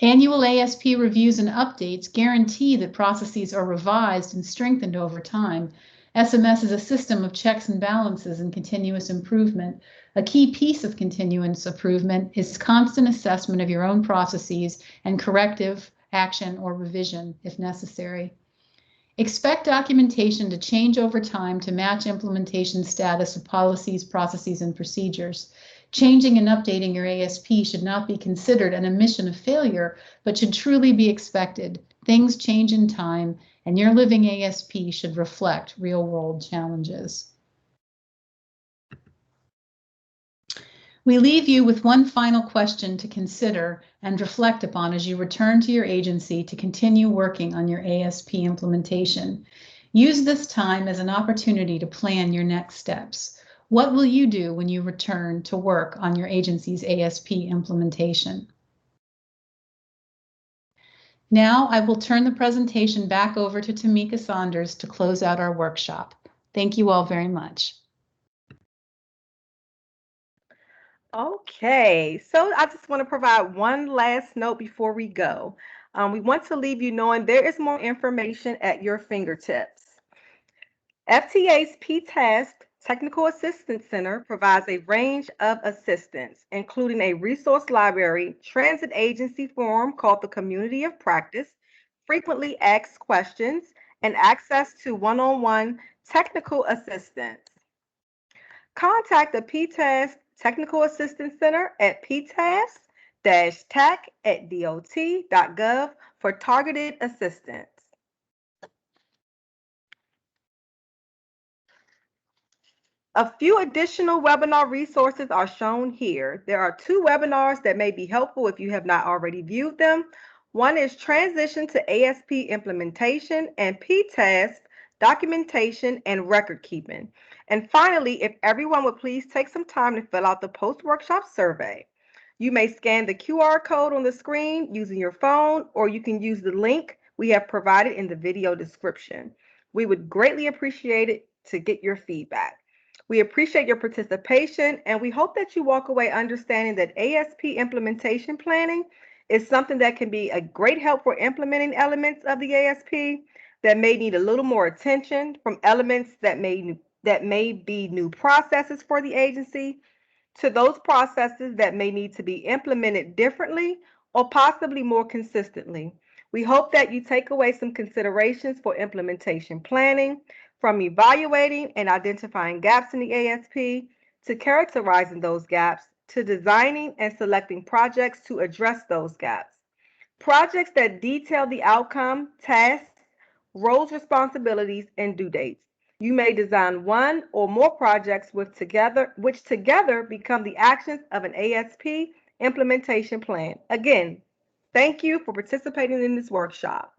S2: Annual ASP reviews and updates guarantee that processes are revised and strengthened over time. SMS is a system of checks and balances and continuous improvement. A key piece of continuous improvement is constant assessment of your own processes and corrective action or revision if necessary. Expect documentation to change over time to match implementation status of policies, processes, and procedures. Changing and updating your ASP should not be considered an admission of failure, but should truly be expected. Things change in time, and your living ASP should reflect real-world challenges. We leave you with one final question to consider and reflect upon as you return to your agency to continue working on your ASP implementation. Use this time as an opportunity to plan your next steps. What will you do when you return to work on your agency's ASP implementation? Now I will turn the presentation back over to Tamika Saunders to close out our workshop. Thank you all very much.
S1: Okay, so I just want to provide one last note before we go. We want to leave you knowing there is more information at your fingertips. FTA's PTASK Technical Assistance Center provides a range of assistance, including a resource library, transit agency forum called the Community of Practice, frequently asked questions, and access to one-on-one technical assistance. Contact the PTASK Technical Assistance Center at ptask-tech@dot.gov for targeted assistance. A few additional webinar resources are shown here. There are 2 webinars that may be helpful if you have not already viewed them. One is Transition to ASP Implementation and PTASK Documentation and Record Keeping. And finally, if everyone would please take some time to fill out the post-workshop survey. You may scan the QR code on the screen using your phone, or you can use the link we have provided in the video description. We would greatly appreciate it to get your feedback. We appreciate your participation, and we hope that you walk away understanding that ASP implementation planning is something that can be a great help for implementing elements of the ASP that may need a little more attention, from elements that may be new processes for the agency to those processes that may need to be implemented differently or possibly more consistently. We hope that you take away some considerations for implementation planning, from evaluating and identifying gaps in the ASP, to characterizing those gaps, to designing and selecting projects to address those gaps. Projects that detail the outcome, tasks, roles, responsibilities, and due dates. You may design one or more projects which together become the actions of an ASP implementation plan. Again, thank you for participating in this workshop.